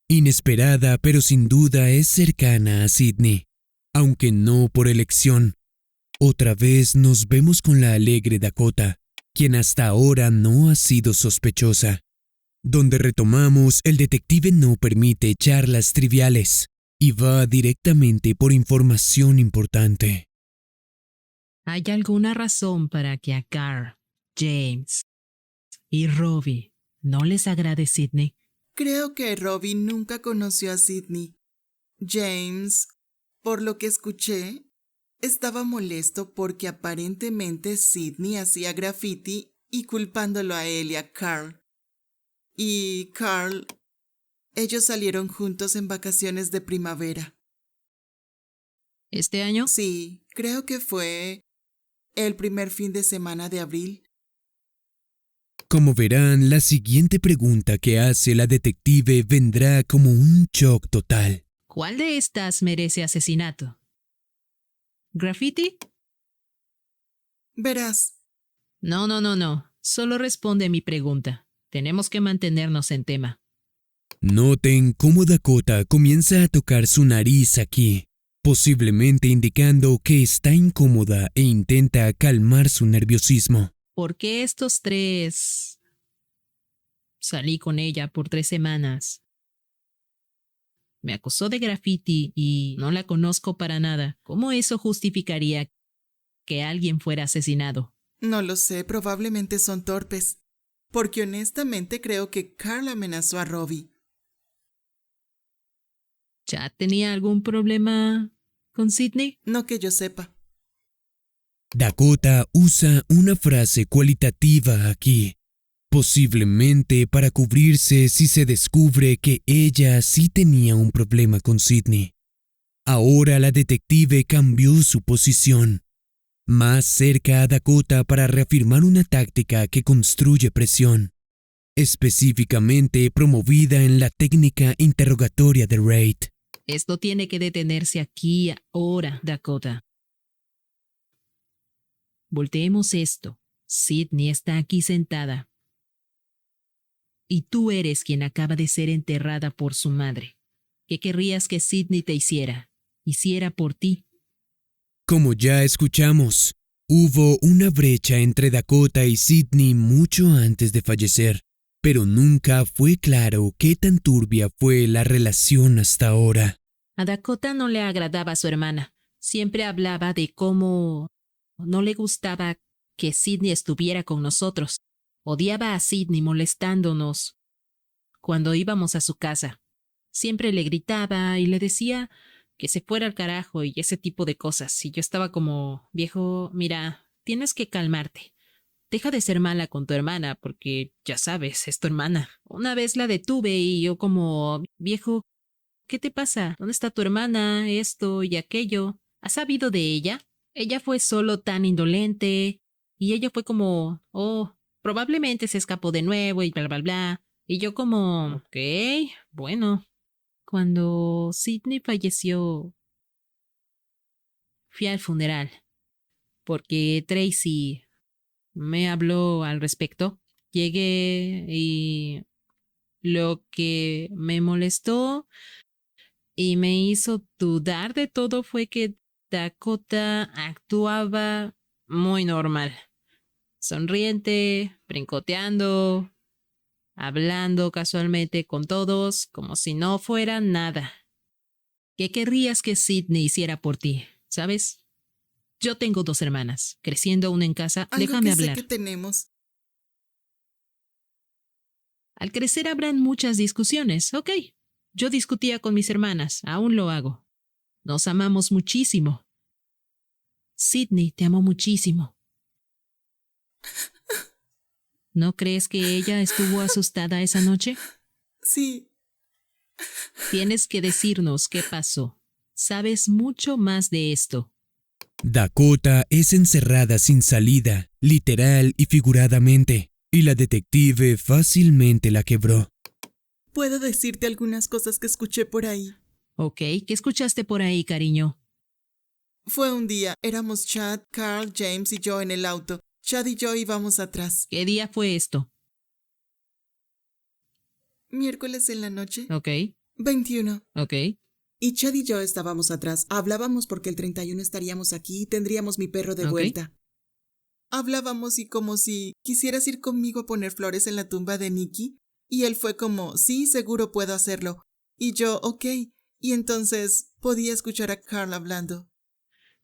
Inesperada, pero sin duda es cercana a Sydney, aunque no por elección. Otra vez nos vemos con la alegre Dakota, quien hasta ahora no ha sido sospechosa. Donde retomamos, el detective no permite charlas triviales y va directamente por información importante. ¿Hay alguna razón para que a Carl, James y Robbie no les agrade Sydney? Creo que Robbie nunca conoció a Sydney. James, por lo que escuché, estaba molesto porque aparentemente Sydney hacía graffiti y culpándolo a él y a Carl. Y Carl, ellos salieron juntos en vacaciones de primavera. ¿Este año? Sí, creo que fue el primer fin de semana de abril. Como verán, la siguiente pregunta que hace la detective vendrá como un shock total. ¿Cuál de estas merece asesinato? ¿Graffiti? Verás, No. Solo responde mi pregunta. Tenemos que mantenernos en tema. Noten cómo Dakota comienza a tocar su nariz aquí, posiblemente indicando que está incómoda e intenta calmar su nerviosismo. ¿Por qué estos tres? Salí con ella por 3 semanas. Me acusó de graffiti y no la conozco para nada. ¿Cómo eso justificaría que alguien fuera asesinado? no lo sé, probablemente son torpes. Porque honestamente creo que Carl amenazó a Robbie. ¿Ya tenía algún problema con Sydney? No que yo sepa. Dakota usa una frase cualitativa aquí, posiblemente para cubrirse si se descubre que ella sí tenía un problema con Sydney. Ahora la detective cambió su posición, más cerca a Dakota para reafirmar una táctica que construye presión, específicamente promovida en la técnica interrogatoria de Raid. Esto tiene que detenerse aquí ahora, Dakota. Volteemos esto. Sydney está aquí sentada. Y tú eres quien acaba de ser enterrada por su madre. ¿Qué querrías que Sydney te hiciera? Hiciera por ti. Como ya escuchamos, hubo una brecha entre Dakota y Sydney mucho antes de fallecer, pero nunca fue claro qué tan turbia fue la relación hasta ahora. A Dakota no le agradaba a su hermana, siempre hablaba de cómo no le gustaba que Sydney estuviera con nosotros. Odiaba a Sydney molestándonos cuando íbamos a su casa. Siempre le gritaba y le decía que se fuera al carajo y ese tipo de cosas. Y yo estaba como, viejo, mira, tienes que calmarte. Deja de ser mala con tu hermana, porque ya sabes, es tu hermana. Una vez la detuve y yo como, viejo, ¿qué te pasa? ¿Dónde está tu hermana? Esto y aquello. ¿Has sabido de ella? Ella fue solo tan indolente. Y ella fue como, oh, probablemente se escapó de nuevo y bla, bla, bla. Y yo como, ok, bueno. Cuando Sydney falleció, fui al funeral, porque Tracy me habló al respecto. Llegué y lo que me molestó y me hizo dudar de todo fue que Dakota actuaba muy normal, sonriente, brincoteando, hablando casualmente con todos, como si no fuera nada. ¿Qué querrías que Sydney hiciera por ti? ¿Sabes? Yo tengo 2 hermanas, creciendo una en casa. Algo Déjame que sé hablar. que tenemos. Al crecer habrán muchas discusiones. Ok, yo discutía con mis hermanas, aún lo hago. Nos amamos muchísimo. Sydney te amó muchísimo. ¿No crees que ella estuvo asustada esa noche? Sí, Tienes que decirnos qué pasó. Sabes mucho más de esto. Dakota es encerrada sin salida, literal y figuradamente, y la detective fácilmente la quebró. puedo decirte algunas cosas que escuché por ahí. Ok, ¿qué escuchaste por ahí, cariño? Fue un día, éramos Chad, Carl, James y yo en el auto. Chad y yo íbamos atrás. ¿Qué día fue esto? Miércoles en la noche. Ok, 21. ok. Y Chad y yo estábamos atrás. Hablábamos porque el 31 estaríamos aquí y tendríamos mi perro de Ok. vuelta. Hablábamos y como si quisieras ir conmigo a poner flores en la tumba de Nicky. Y él fue como, sí, seguro puedo hacerlo. Y yo, ok. Y entonces podía escuchar a Carl hablando.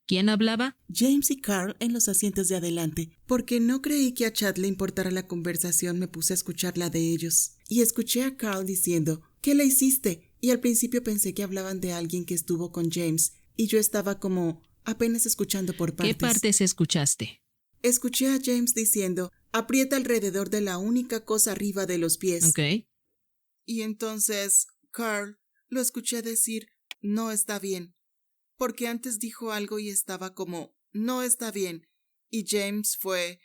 ¿Quién hablaba? James y Carl en los asientos de adelante. Porque no creí que a Chad le importara la conversación, me puse a escuchar la de ellos. Y escuché a Carl diciendo, ¿qué le hiciste? Y al principio pensé que hablaban de alguien que estuvo con James. Y yo estaba como apenas escuchando por partes. ¿Qué partes escuchaste? Escuché a James diciendo, aprieta alrededor de la única cosa arriba de los pies. Ok. Y entonces, Carl, lo escuché decir, no está bien. Porque antes dijo algo y estaba como, no está bien. Y James fue,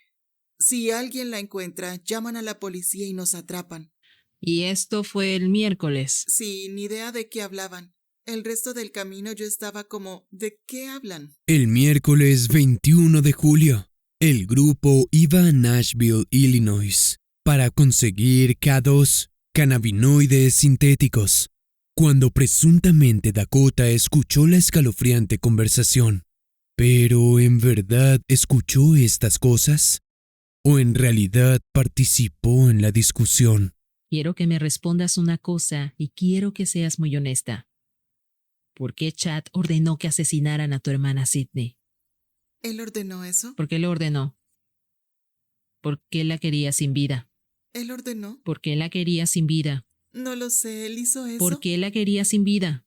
si alguien la encuentra, llaman a la policía y nos atrapan. Y esto fue el miércoles. Sin idea de qué hablaban. El resto del camino yo estaba como, ¿de qué hablan? El miércoles 21 de julio, el grupo iba a Nashville, Illinois, para conseguir K2, cannabinoides sintéticos, cuando presuntamente Dakota escuchó la escalofriante conversación. ¿Pero en verdad escuchó estas cosas? ¿O en realidad participó en la discusión? Quiero que me respondas una cosa y quiero que seas muy honesta. ¿Por qué Chad ordenó que asesinaran a tu hermana Sydney? ¿Él ordenó eso? ¿Por qué lo ordenó? ¿Por qué la quería sin vida? ¿Él ordenó? ¿Por qué la quería sin vida? No lo sé, ¿él hizo eso? ¿Por qué la quería sin vida?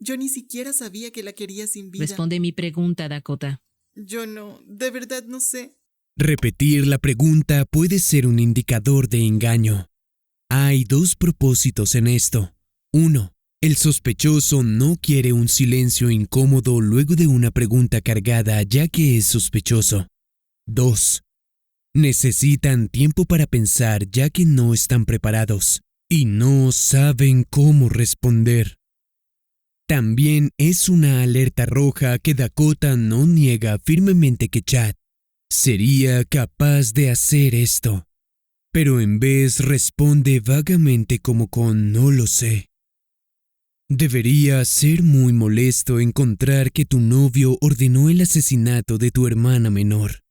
Yo ni siquiera sabía que la quería sin vida. Responde mi pregunta, Dakota. Yo no, de verdad no sé. Repetir la pregunta puede ser un indicador de engaño. Hay 2 propósitos en esto. 1. El sospechoso no quiere un silencio incómodo luego de una pregunta cargada ya que es sospechoso. 2. Necesitan tiempo para pensar ya que no están preparados y no saben cómo responder. También es una alerta roja que Dakota no niega firmemente que Chad sería capaz de hacer esto, pero en vez responde vagamente como con no lo sé. Debería ser muy molesto encontrar que tu novio ordenó el asesinato de tu hermana menor,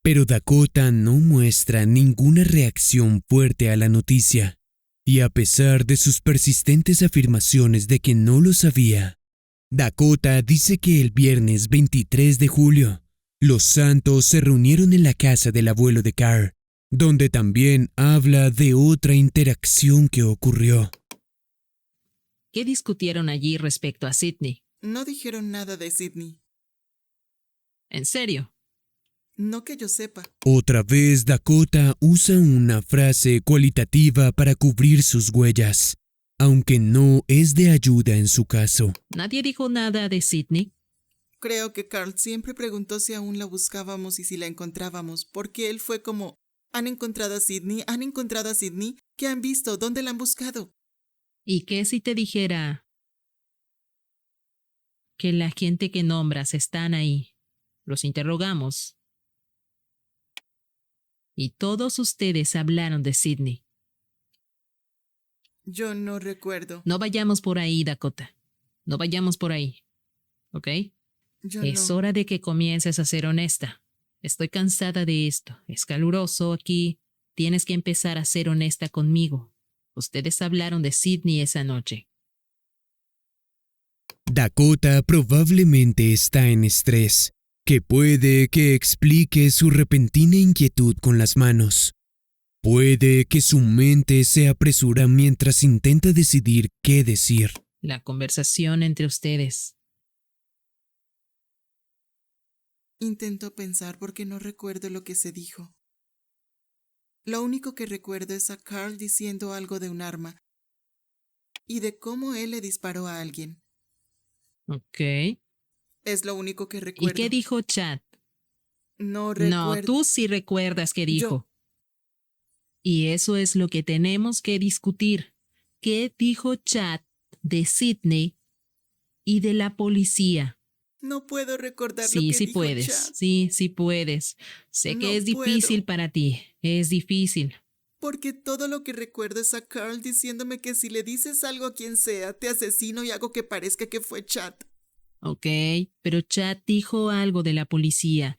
pero Dakota no muestra ninguna reacción fuerte a la noticia, y a pesar de sus persistentes afirmaciones de que no lo sabía, Dakota dice que el viernes 23 de julio, los santos se reunieron en la casa del abuelo de Carl, donde también habla de otra interacción que ocurrió. ¿Qué discutieron allí respecto a Sydney? No dijeron nada de Sydney. ¿En serio? No que yo sepa. Otra vez Dakota usa una frase cualitativa para cubrir sus huellas, aunque no es de ayuda en su caso. ¿Nadie dijo nada de Sydney? Creo que Carl siempre preguntó si aún la buscábamos y si la encontrábamos, porque él fue como, ¿han encontrado a Sydney? ¿Han encontrado a Sydney? ¿Qué han visto? ¿Dónde la han buscado? ¿Y qué si te dijera que la gente que nombras están ahí? Los interrogamos. Y todos ustedes hablaron de Sydney. Yo no recuerdo. No vayamos por ahí, Dakota. No vayamos por ahí. ¿Ok? Es No. hora de que comiences a ser honesta. Estoy cansada de esto. Es caluroso aquí. Tienes que empezar a ser honesta conmigo. Ustedes hablaron de Sydney esa noche. Dakota probablemente está en estrés, que puede que explique su repentina inquietud con las manos. Puede que su mente se apresura mientras intenta decidir qué decir. La conversación entre ustedes. Intento pensar porque no recuerdo lo que se dijo. Lo único que recuerdo es a Carl diciendo algo de un arma y de cómo él le disparó a alguien. Ok. Es lo único que ¿Y recuerdo. qué dijo Chad? No recuerdo. No, tú sí recuerdas qué dijo. Y eso es lo que tenemos que discutir. ¿Qué dijo Chad de Sydney y de la policía? No puedo recordar lo Sí, que sí dijo puedes. Chad. Sí puedes. Sé que No es difícil puedo. para ti. Es difícil. Porque todo lo que recuerdo es a Carl diciéndome que si le dices algo a quien sea, te asesino y hago que parezca que fue Chad. Ok, pero Chad dijo algo de la policía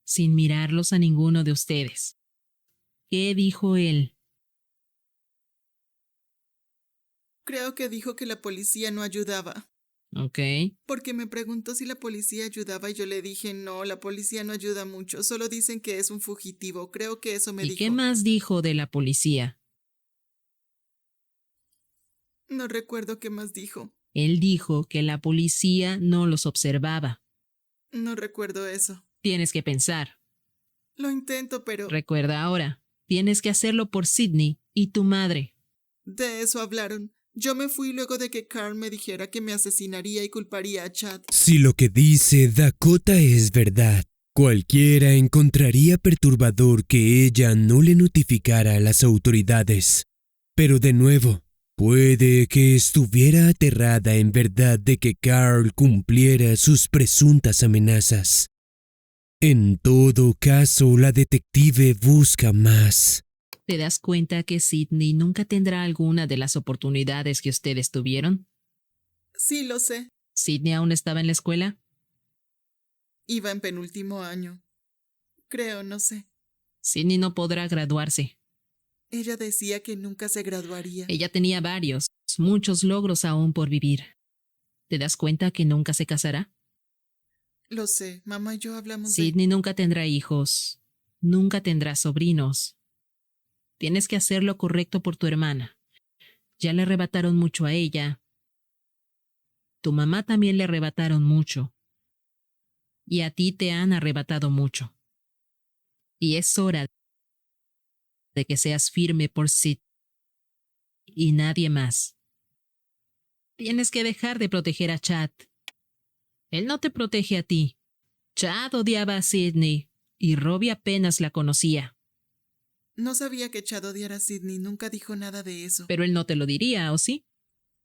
sin mirarlos a ninguno de ustedes. ¿Qué dijo él? Creo que dijo que la policía no ayudaba. Ok. Porque me preguntó si la policía ayudaba y yo le dije no, la policía no ayuda mucho, solo dicen que es un fugitivo, creo que eso me ¿Y dijo. qué más dijo de la policía? No recuerdo qué más dijo. Él dijo que la policía no los observaba. No recuerdo eso. Tienes que pensar. Lo intento, pero Recuerda ahora, tienes que hacerlo por Sydney y tu madre. de eso hablaron. Yo me fui luego de que Carl me dijera que me asesinaría y culparía a Chad. Si lo que dice Dakota es verdad, cualquiera encontraría perturbador que ella no le notificara a las autoridades. Pero de nuevo, puede que estuviera aterrada en verdad de que Carl cumpliera sus presuntas amenazas. En todo caso, la detective busca más. ¿Te das cuenta que Sydney nunca tendrá alguna de las oportunidades que ustedes tuvieron? Sí, lo sé. ¿Sydney aún estaba en la escuela? Iba en penúltimo año. Creo, no sé. Sydney no podrá graduarse. Ella decía que nunca se graduaría. Ella tenía muchos logros aún por vivir. ¿Te das cuenta que nunca se casará? Lo sé, mamá y yo hablamos Sydney nunca tendrá hijos. Nunca tendrá sobrinos. Tienes que hacer lo correcto por tu hermana. Ya le arrebataron mucho a ella. Tu mamá también le arrebataron mucho. Y a ti te han arrebatado mucho. Y es hora de que seas firme por Sydney y nadie más. Tienes que dejar de proteger a Chad. Él no te protege a ti. Chad odiaba a Sydney y Robbie apenas la conocía. No sabía que Chad odiara a Sydney, nunca dijo nada de eso. Pero él no te lo diría, ¿o sí?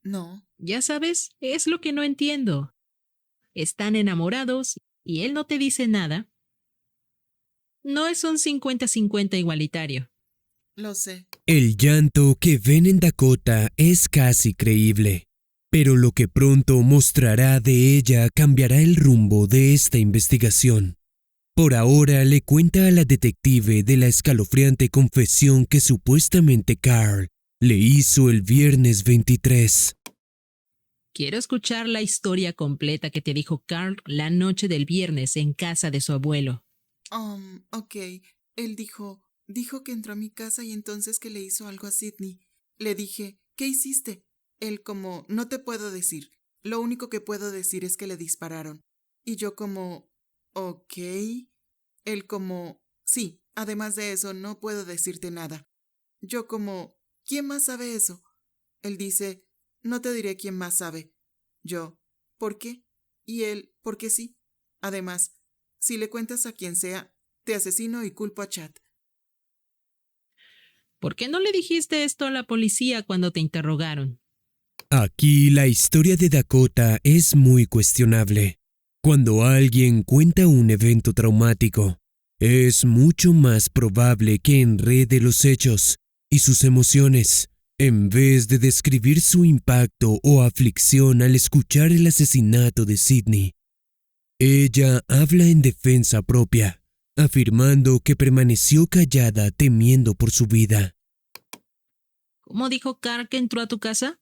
No. Ya sabes, es lo que no entiendo. Están enamorados y él no te dice nada. No es un 50-50 igualitario. Lo sé. El llanto que ven en Dakota es casi creíble, pero lo que pronto mostrará de ella cambiará el rumbo de esta investigación. Por ahora le cuenta a la detective de la escalofriante confesión que supuestamente Carl le hizo el viernes 23. Quiero escuchar la historia completa que te dijo Carl la noche del viernes en casa de su abuelo. Ok. Él dijo que entró a mi casa y entonces que le hizo algo a Sydney. Le dije, ¿qué hiciste? Él como, no te puedo decir. Lo único que puedo decir es que le dispararon. Y yo como, ok. Él como, sí, además de eso no puedo decirte nada. Yo como, ¿quién más sabe eso? Él dice, no te diré quién más sabe. Yo, ¿por qué? Y él, porque sí. Además, si le cuentas a quien sea, te asesino y culpo a Chad. ¿Por qué no le dijiste esto a la policía cuando te interrogaron? Aquí la historia de Dakota es muy cuestionable. Cuando alguien cuenta un evento traumático, es mucho más probable que enrede los hechos y sus emociones, en vez de describir su impacto o aflicción al escuchar el asesinato de Sydney. Ella habla en defensa propia, afirmando que permaneció callada temiendo por su vida. ¿Cómo dijo Carl que entró a tu casa?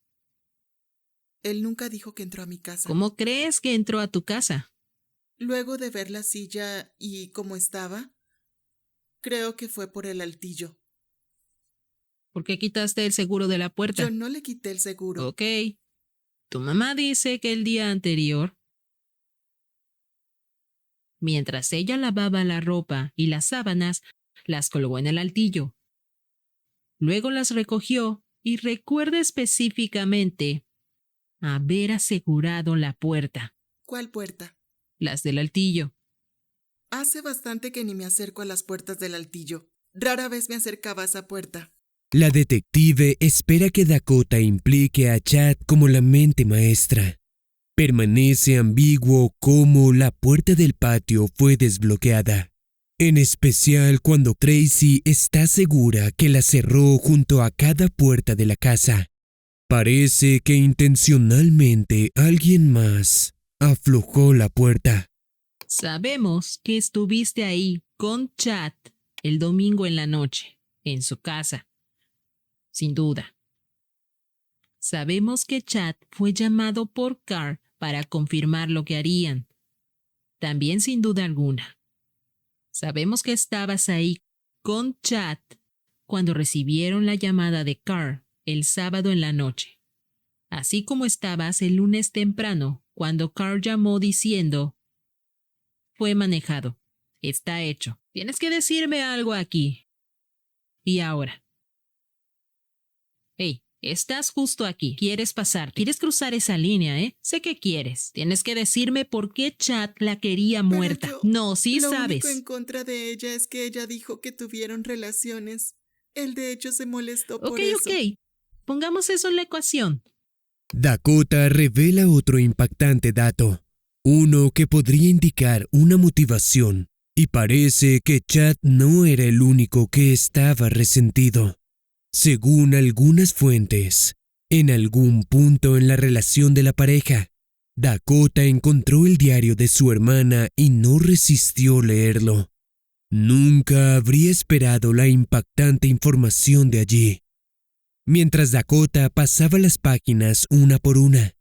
Él nunca dijo que entró a mi casa. ¿Cómo crees que entró a tu casa? Luego de ver la silla y cómo estaba, creo que fue por el altillo. ¿Por qué quitaste el seguro de la puerta? Yo no le quité el seguro. Ok. Tu mamá dice que el día anterior, mientras ella lavaba la ropa y las sábanas, las colgó en el altillo. Luego las recogió y recuerda específicamente haber asegurado la puerta, ¿Cuál puerta? las del altillo. Hace bastante que ni me acerco a las puertas del altillo. Rara vez me acercaba a esa puerta. La detective espera que Dakota implique a Chad como la mente maestra. Permanece ambiguo cómo la puerta del patio fue desbloqueada, en especial cuando Tracy está segura que la cerró junto a cada puerta de la casa. Parece que intencionalmente alguien más aflojó la puerta. Sabemos que estuviste ahí con Chad el domingo en la noche, en su casa. Sin duda. Sabemos que Chad fue llamado por Carl para confirmar lo que harían. También sin duda alguna. Sabemos que estabas ahí con Chad cuando recibieron la llamada de Carl el sábado en la noche. Así como estabas el lunes temprano cuando Carl llamó diciendo: fue manejado. Está hecho. Tienes que decirme algo aquí. Y ahora. Hey, estás justo aquí. Quieres pasar. Quieres cruzar esa línea, ¿eh? Sé que quieres. Tienes que decirme por qué Chad la quería muerta. Pero No, sí lo sabes. único en contra de ella es que ella dijo que tuvieron relaciones. Él de hecho se molestó por eso. Ok. Pongamos eso en la ecuación. Dakota revela otro impactante dato, uno que podría indicar una motivación, y parece que Chad no era el único que estaba resentido. Según algunas fuentes, en algún punto en la relación de la pareja, Dakota encontró el diario de su hermana y no resistió leerlo. Nunca habría esperado la impactante información de allí. Mientras Dakota pasaba las páginas una por una,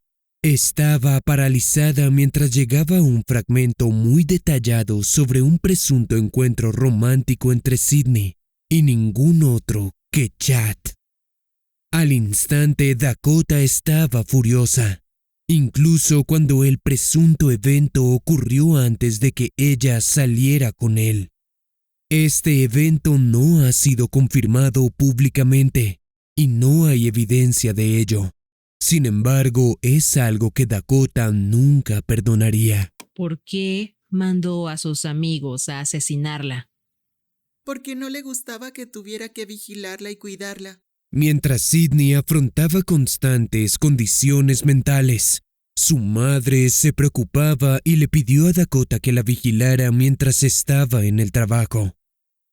estaba paralizada mientras llegaba un fragmento muy detallado sobre un presunto encuentro romántico entre Sydney y ningún otro que Chad. Al instante Dakota estaba furiosa, incluso cuando el presunto evento ocurrió antes de que ella saliera con él. Este evento no ha sido confirmado públicamente y no hay evidencia de ello. Sin embargo, es algo que Dakota nunca perdonaría. ¿Por qué mandó a sus amigos a asesinarla? Porque no le gustaba que tuviera que vigilarla y cuidarla. Mientras Sydney afrontaba constantes condiciones mentales, su madre se preocupaba y le pidió a Dakota que la vigilara mientras estaba en el trabajo.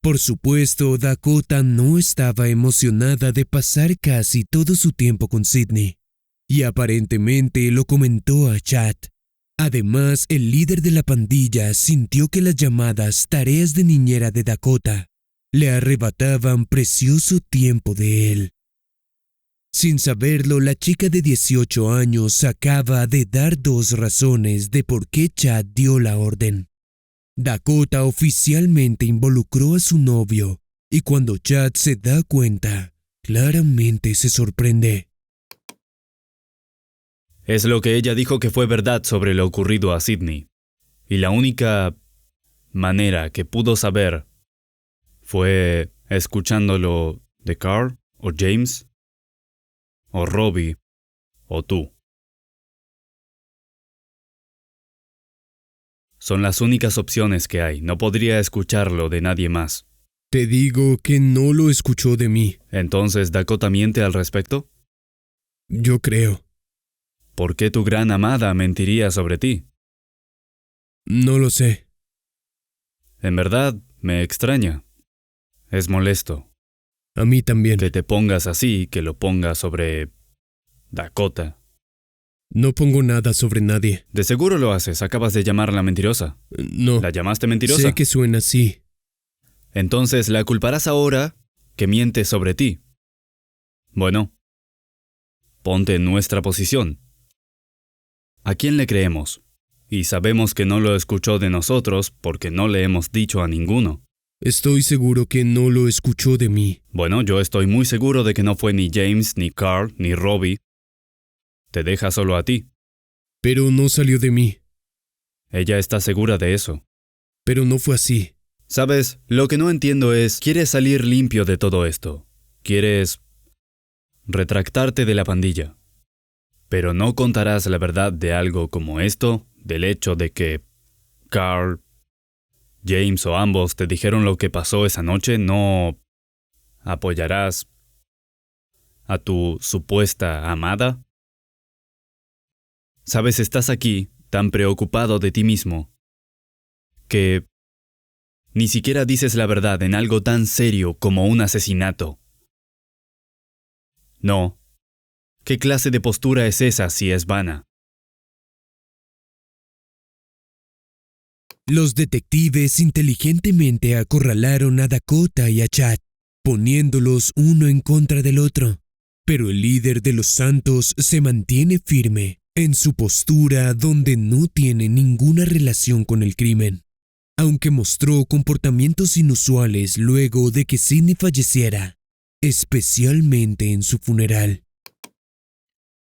Por supuesto, Dakota no estaba emocionada de pasar casi todo su tiempo con Sydney, y aparentemente lo comentó a Chad. Además, el líder de la pandilla sintió que las llamadas tareas de niñera de Dakota le arrebataban precioso tiempo de él. Sin saberlo, la chica de 18 años acaba de dar 2 razones de por qué Chad dio la orden. Dakota oficialmente involucró a su novio y cuando Chad se da cuenta, claramente se sorprende. Es lo que ella dijo que fue verdad sobre lo ocurrido a Sydney. Y la única manera que pudo saber fue escuchándolo de Carl o James o Robbie o tú. Son las únicas opciones que hay. No podría escucharlo de nadie más. Te digo que no lo escuchó de mí. Entonces, ¿Dakota miente al respecto? Yo creo. ¿Por qué tu gran amada mentiría sobre ti? No lo sé. En verdad, me extraña. Es molesto. A mí también. Que te pongas así, que lo pongas sobre Dakota. No pongo nada sobre nadie. De seguro lo haces. Acabas de llamarla mentirosa. No. ¿La llamaste mentirosa? Sé que suena así. Entonces la culparás ahora que miente sobre ti. Bueno, ponte en nuestra posición. ¿A quién le creemos? Y sabemos que no lo escuchó de nosotros porque no le hemos dicho a ninguno. Estoy seguro que no lo escuchó de mí. Bueno, yo estoy muy seguro de que no fue ni James, ni Carl, ni Robbie. Te deja solo a ti. Pero no salió de mí. Ella está segura de eso. Pero no fue así. Sabes, lo que no entiendo es, ¿quieres salir limpio de todo esto? ¿Quieres retractarte de la pandilla? Pero no contarás la verdad de algo como esto, del hecho de que Carl, James o ambos te dijeron lo que pasó esa noche. No apoyarás a tu supuesta amada. Sabes, estás aquí tan preocupado de ti mismo que ni siquiera dices la verdad en algo tan serio como un asesinato. No. ¿Qué clase de postura es esa si es vana? Los detectives inteligentemente acorralaron a Dakota y a Chad, poniéndolos uno en contra del otro. Pero el líder de los Santos se mantiene firme en su postura donde no tiene ninguna relación con el crimen, aunque mostró comportamientos inusuales luego de que Sydney falleciera, especialmente en su funeral.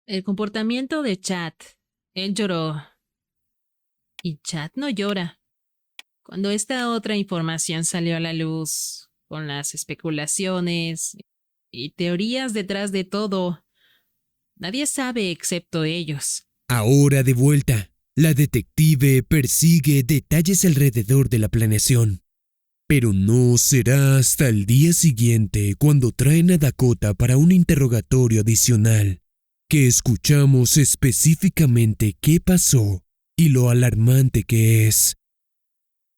El comportamiento de Chad. Él lloró. Y Chad no llora. Cuando esta otra información salió a la luz, con las especulaciones y teorías detrás de todo, nadie sabe excepto ellos. Ahora de vuelta, la detective persigue detalles alrededor de la planeación. Pero no será hasta el día siguiente, cuando traen a Dakota para un interrogatorio adicional, que escuchamos específicamente qué pasó y lo alarmante que es.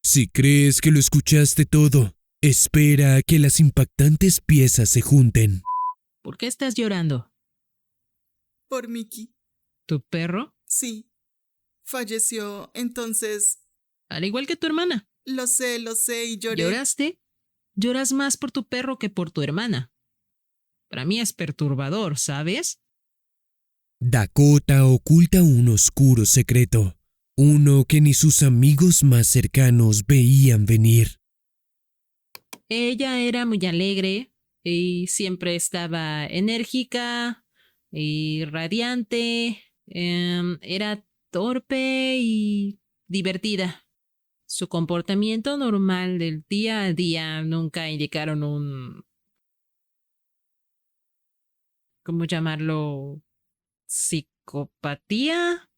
Si crees que lo escuchaste todo, espera a que las impactantes piezas se junten. ¿Por qué estás llorando? Por Mickey. ¿Tu perro? Sí. Falleció, entonces... Al igual que tu hermana. Lo sé, y lloré. ¿Lloraste? Lloras más por tu perro que por tu hermana. Para mí es perturbador, ¿sabes? Dakota oculta un oscuro secreto, uno que ni sus amigos más cercanos veían venir. Ella era muy alegre y siempre estaba enérgica y radiante. Era torpe y divertida. Su comportamiento normal del día a día nunca indicaron un... ¿cómo llamarlo? ¿Psicopatía?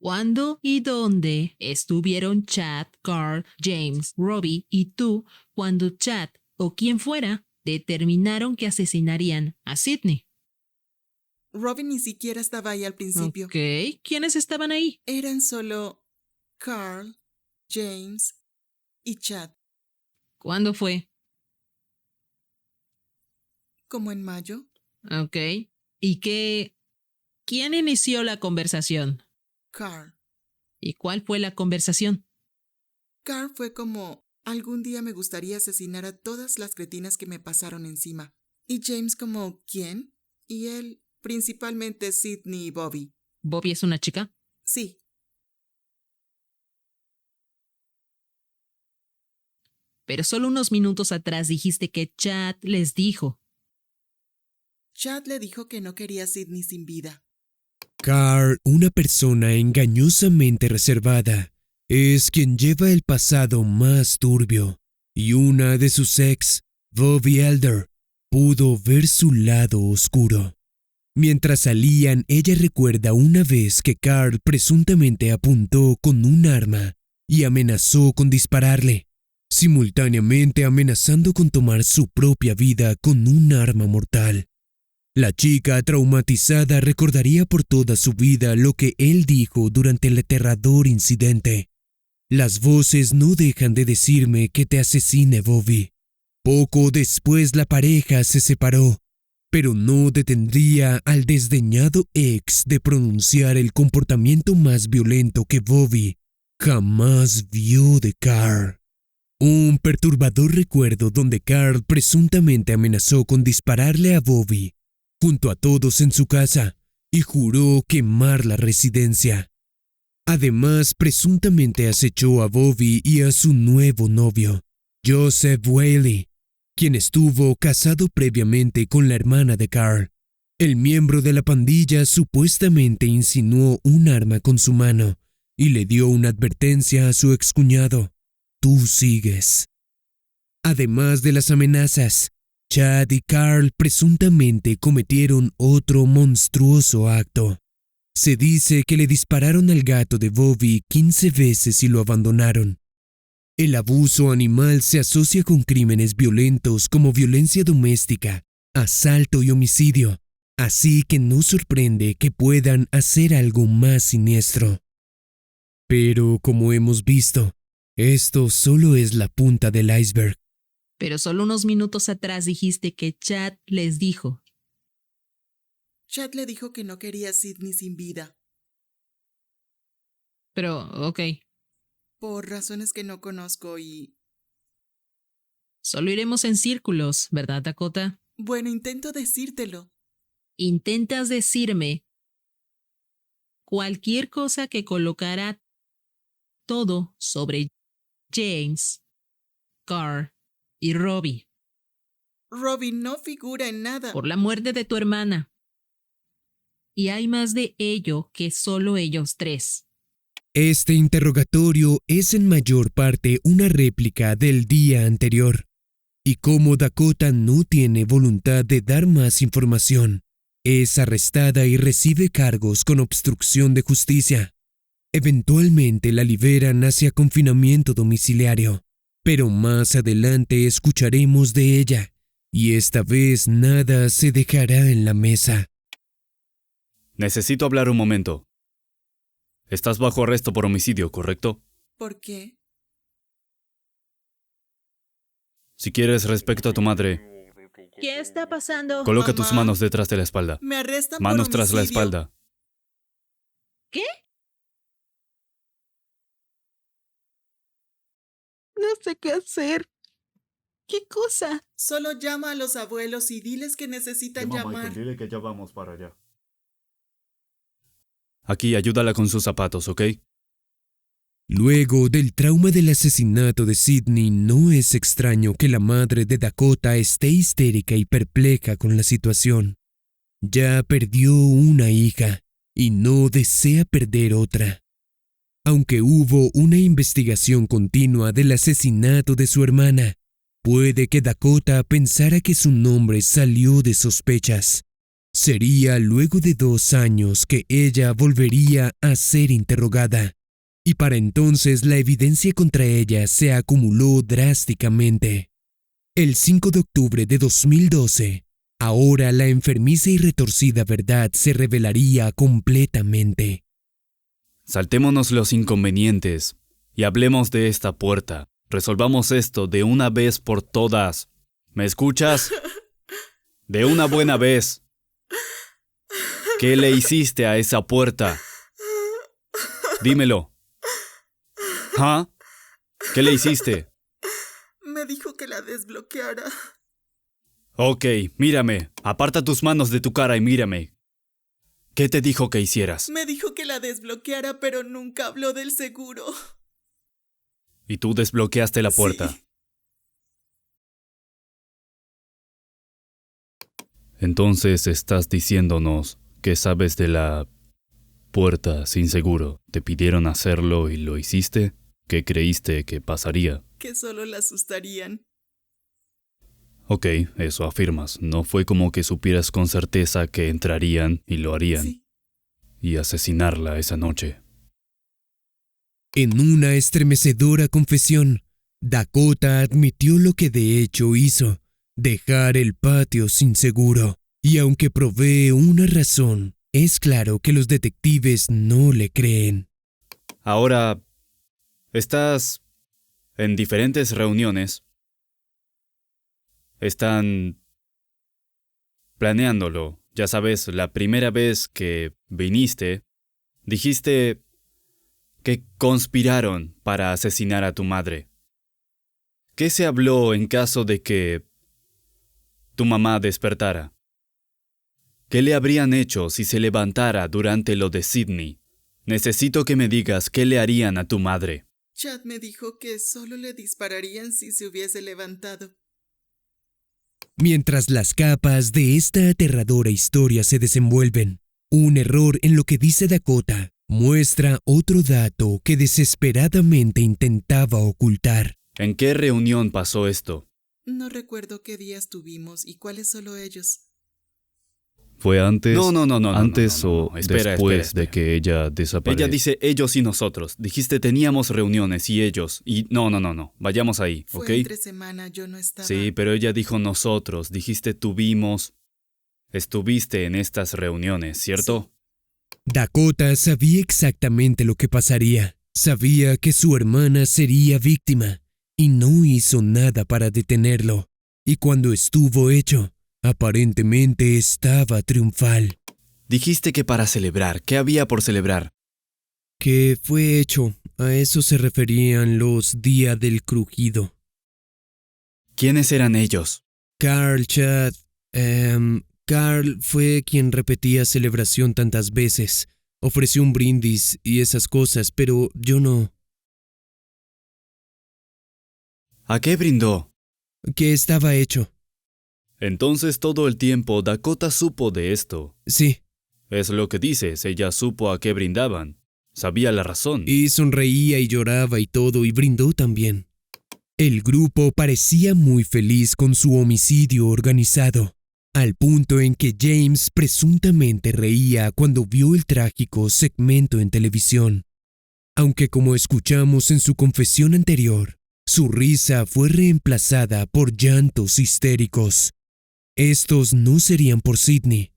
¿Cuándo y dónde estuvieron Chad, Carl, James, Robbie y tú cuando Chad o quien fuera determinaron que asesinarían a Sydney? Robin ni siquiera estaba ahí al principio. Ok, ¿quiénes estaban ahí? Eran solo Carl, James y Chad. ¿Cuándo fue? ¿Como en mayo? Ok. ¿Y qué? ¿Quién inició la conversación? Carl. ¿Y cuál fue la conversación? Carl fue como, algún día me gustaría asesinar a todas las cretinas que me pasaron encima. Y James como, ¿quién? Y él, principalmente Sydney y Bobby. ¿Bobby es una chica? Sí, Pero solo unos minutos atrás dijiste que Chad les dijo. Chad le dijo que no quería a Sydney sin vida. Carl, una persona engañosamente reservada, es quien lleva el pasado más turbio, y una de sus ex, Bobby Elder, pudo ver su lado oscuro. Mientras salían, ella recuerda una vez que Carl presuntamente apuntó con un arma y amenazó con dispararle, simultáneamente amenazando con tomar su propia vida con un arma mortal. La chica traumatizada recordaría por toda su vida lo que él dijo durante el aterrador incidente. Las voces no dejan de decirme que te asesine, Bobby. Poco después la pareja se separó, pero no detendría al desdeñado ex de pronunciar el comportamiento más violento que Bobby jamás vio de Carl. Un perturbador recuerdo donde Carl presuntamente amenazó con dispararle a Bobby junto a todos en su casa y juró quemar la residencia. Además, presuntamente acechó a Bobby y a su nuevo novio, Joseph Whaley, quien estuvo casado previamente con la hermana de Carl. El miembro de la pandilla supuestamente insinuó un arma con su mano y le dio una advertencia a su excuñado. Tú sigues. Además de las amenazas, Chad y Carl presuntamente cometieron otro monstruoso acto. Se dice que le dispararon al gato de Bobby 15 veces y lo abandonaron. El abuso animal se asocia con crímenes violentos como violencia doméstica, asalto y homicidio, así que no sorprende que puedan hacer algo más siniestro. Pero como hemos visto, esto solo es la punta del iceberg. Pero solo unos minutos atrás dijiste que Chad les dijo. Chad le dijo que no quería a Sydney sin vida, Pero, ok, por razones que no conozco y... solo iremos en círculos, ¿verdad, Dakota? Bueno, intento decírtelo. Intentas decirme cualquier cosa que colocara todo sobre James, Carl y Robbie Robin no figura en nada. por la muerte de tu hermana. Y hay más de ello que solo ellos tres. Este interrogatorio es en mayor parte una réplica del día anterior, y como Dakota no tiene voluntad de dar más información, es arrestada y recibe cargos con obstrucción de justicia. Eventualmente la liberan hacia confinamiento domiciliario, pero más adelante escucharemos de ella, y esta vez nada se dejará en la mesa. Necesito hablar un momento. Estás bajo arresto por homicidio, ¿correcto? ¿Por qué? Si quieres, respecto a tu madre, ¿Qué está pasando? coloca tus Mamá. manos detrás de la espalda. Me arrestan Manos por tras la homicidio. espalda. ¿Qué? No sé qué hacer. ¿Qué cosa? Solo llama a los abuelos y diles que necesitan llamar. dile que ya vamos para allá. Aquí, ayúdala con sus zapatos, ¿ok? Luego del trauma del asesinato de Sydney, no es extraño que la madre de Dakota esté histérica y perpleja con la situación. Ya perdió una hija y no desea perder otra. Aunque hubo una investigación continua del asesinato de su hermana, puede que Dakota pensara que su nombre salió de sospechas. Sería luego de 2 años que ella volvería a ser interrogada, y para entonces la evidencia contra ella se acumuló drásticamente. El 5 de octubre de 2012, ahora la enfermiza y retorcida verdad se revelaría completamente. Saltémonos los inconvenientes y hablemos de esta puerta. Resolvamos esto de una vez por todas. ¿Me escuchas? De una buena vez. ¿Qué le hiciste a esa puerta? Dímelo. ¿Ah? ¿Qué le hiciste? Me dijo que la desbloqueara. Ok, mírame. Aparta tus manos de tu cara y mírame. ¿Qué te dijo que hicieras? Me dijo que la desbloqueara, pero nunca habló del seguro. Y tú desbloqueaste la puerta. Sí. Entonces estás diciéndonos que sabes de la puerta sin seguro. ¿Te pidieron hacerlo y lo hiciste? ¿Qué creíste que pasaría? Que solo la asustarían. Ok, eso afirmas. No fue como que supieras con certeza que entrarían y lo harían. Sí. Y asesinarla esa noche. En una estremecedora confesión, Dakota admitió lo que de hecho hizo, dejar el patio sin seguro. Y aunque provee una razón, es claro que los detectives no le creen. Ahora, estás en diferentes reuniones. Están planeándolo. Ya sabes, la primera vez que viniste, dijiste que conspiraron para asesinar a tu madre. ¿Qué se habló en caso de que tu mamá despertara? ¿Qué le habrían hecho si se levantara durante lo de Sydney? Necesito que me digas qué le harían a tu madre. Chad me dijo que solo le dispararían si se hubiese levantado. Mientras las capas de esta aterradora historia se desenvuelven, un error en lo que dice Dakota muestra otro dato que desesperadamente intentaba ocultar. ¿En qué reunión pasó esto? No recuerdo qué días tuvimos y cuáles solo ellos. ¿Fue antes? No. ¿Antes no. o después de que ella desapareció? Ella dice ellos y nosotros. Dijiste teníamos reuniones y ellos. Y no. Vayamos ahí, ¿ok? Fue entre semana, yo no estaba. Sí, pero ella dijo nosotros. Dijiste tuvimos. Estuviste en estas reuniones, ¿cierto? Sí. Dakota sabía exactamente lo que pasaría. Sabía que su hermana sería víctima y no hizo nada para detenerlo. Y cuando estuvo hecho, aparentemente estaba triunfal. Dijiste que para celebrar. ¿Qué había por celebrar? Que fue hecho. A eso se referían los Día del Crujido. ¿Quiénes eran ellos? Carl, Chad. Carl fue quien repetía celebración tantas veces. Ofreció un brindis y esas cosas, pero yo no. ¿A qué brindó? Que estaba hecho. Entonces todo el tiempo Dakota supo de esto. Sí. Es lo que dices, ella supo a qué brindaban. Sabía la razón. Y sonreía y lloraba y todo, y brindó también. El grupo parecía muy feliz con su homicidio organizado, al punto en que James presuntamente reía cuando vio el trágico segmento en televisión. Aunque como escuchamos en su confesión anterior, su risa fue reemplazada por llantos histéricos. Estos no serían por Sydney,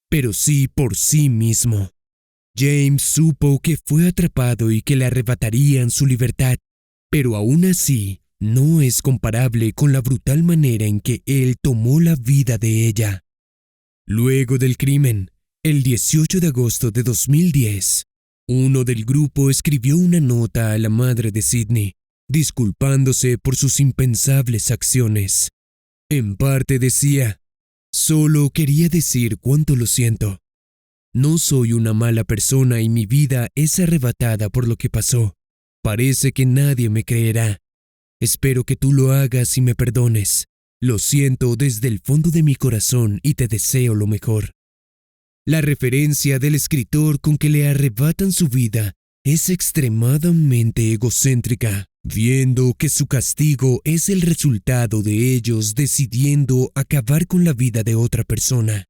pero sí por sí mismo. James supo que fue atrapado y que le arrebatarían su libertad, pero aún así no es comparable con la brutal manera en que él tomó la vida de ella. Luego del crimen, el 18 de agosto de 2010, uno del grupo escribió una nota a la madre de Sydney, disculpándose por sus impensables acciones. En parte decía: solo quería decir cuánto lo siento. No soy una mala persona y mi vida es arrebatada por lo que pasó. Parece que nadie me creerá. Espero que tú lo hagas y me perdones. Lo siento desde el fondo de mi corazón y te deseo lo mejor. La referencia del escritor con que le arrebatan su vida es extremadamente egocéntrica, viendo que su castigo es el resultado de ellos decidiendo acabar con la vida de otra persona.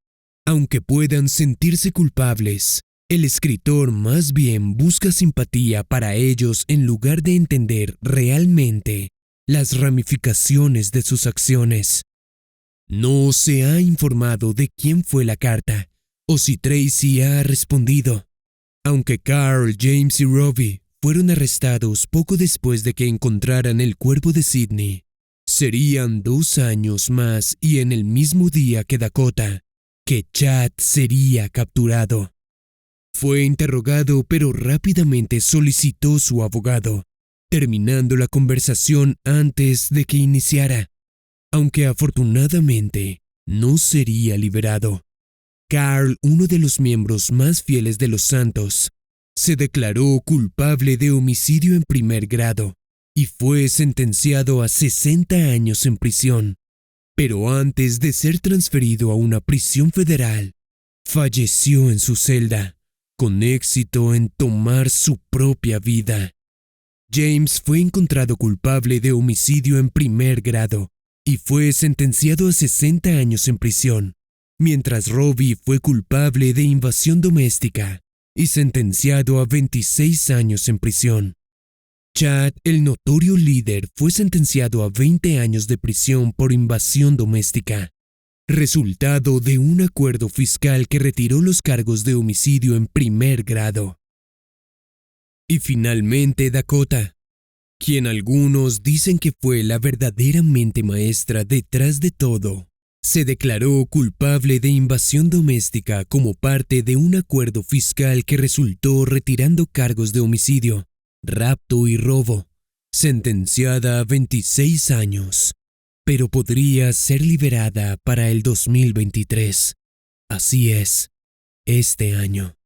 Aunque puedan sentirse culpables, el escritor más bien busca simpatía para ellos en lugar de entender realmente las ramificaciones de sus acciones. No se ha informado de quién fue la carta o si Tracy ha respondido. Aunque Carl, James y Robbie fueron arrestados poco después de que encontraran el cuerpo de Sydney, serían 2 años más y en el mismo día que Dakota, que Chad sería capturado. Fue interrogado, pero rápidamente solicitó su abogado, terminando la conversación antes de que iniciara. Aunque afortunadamente, no sería liberado. Carl, uno de los miembros más fieles de los Santos, se declaró culpable de homicidio en primer grado y fue sentenciado a 60 años en prisión. Pero antes de ser transferido a una prisión federal, falleció en su celda, con éxito en tomar su propia vida. James fue encontrado culpable de homicidio en primer grado y fue sentenciado a 60 años en prisión, mientras Robbie fue culpable de invasión doméstica y sentenciado a 26 años en prisión. Chad, el notorio líder, fue sentenciado a 20 años de prisión por invasión doméstica, resultado de un acuerdo fiscal que retiró los cargos de homicidio en primer grado. Y finalmente Dakota, quien algunos dicen que fue la verdadera mente maestra detrás de todo, se declaró culpable de invasión doméstica como parte de un acuerdo fiscal que resultó retirando cargos de homicidio, rapto y robo, sentenciada a 26 años, pero podría ser liberada para el 2023. Así es, este año.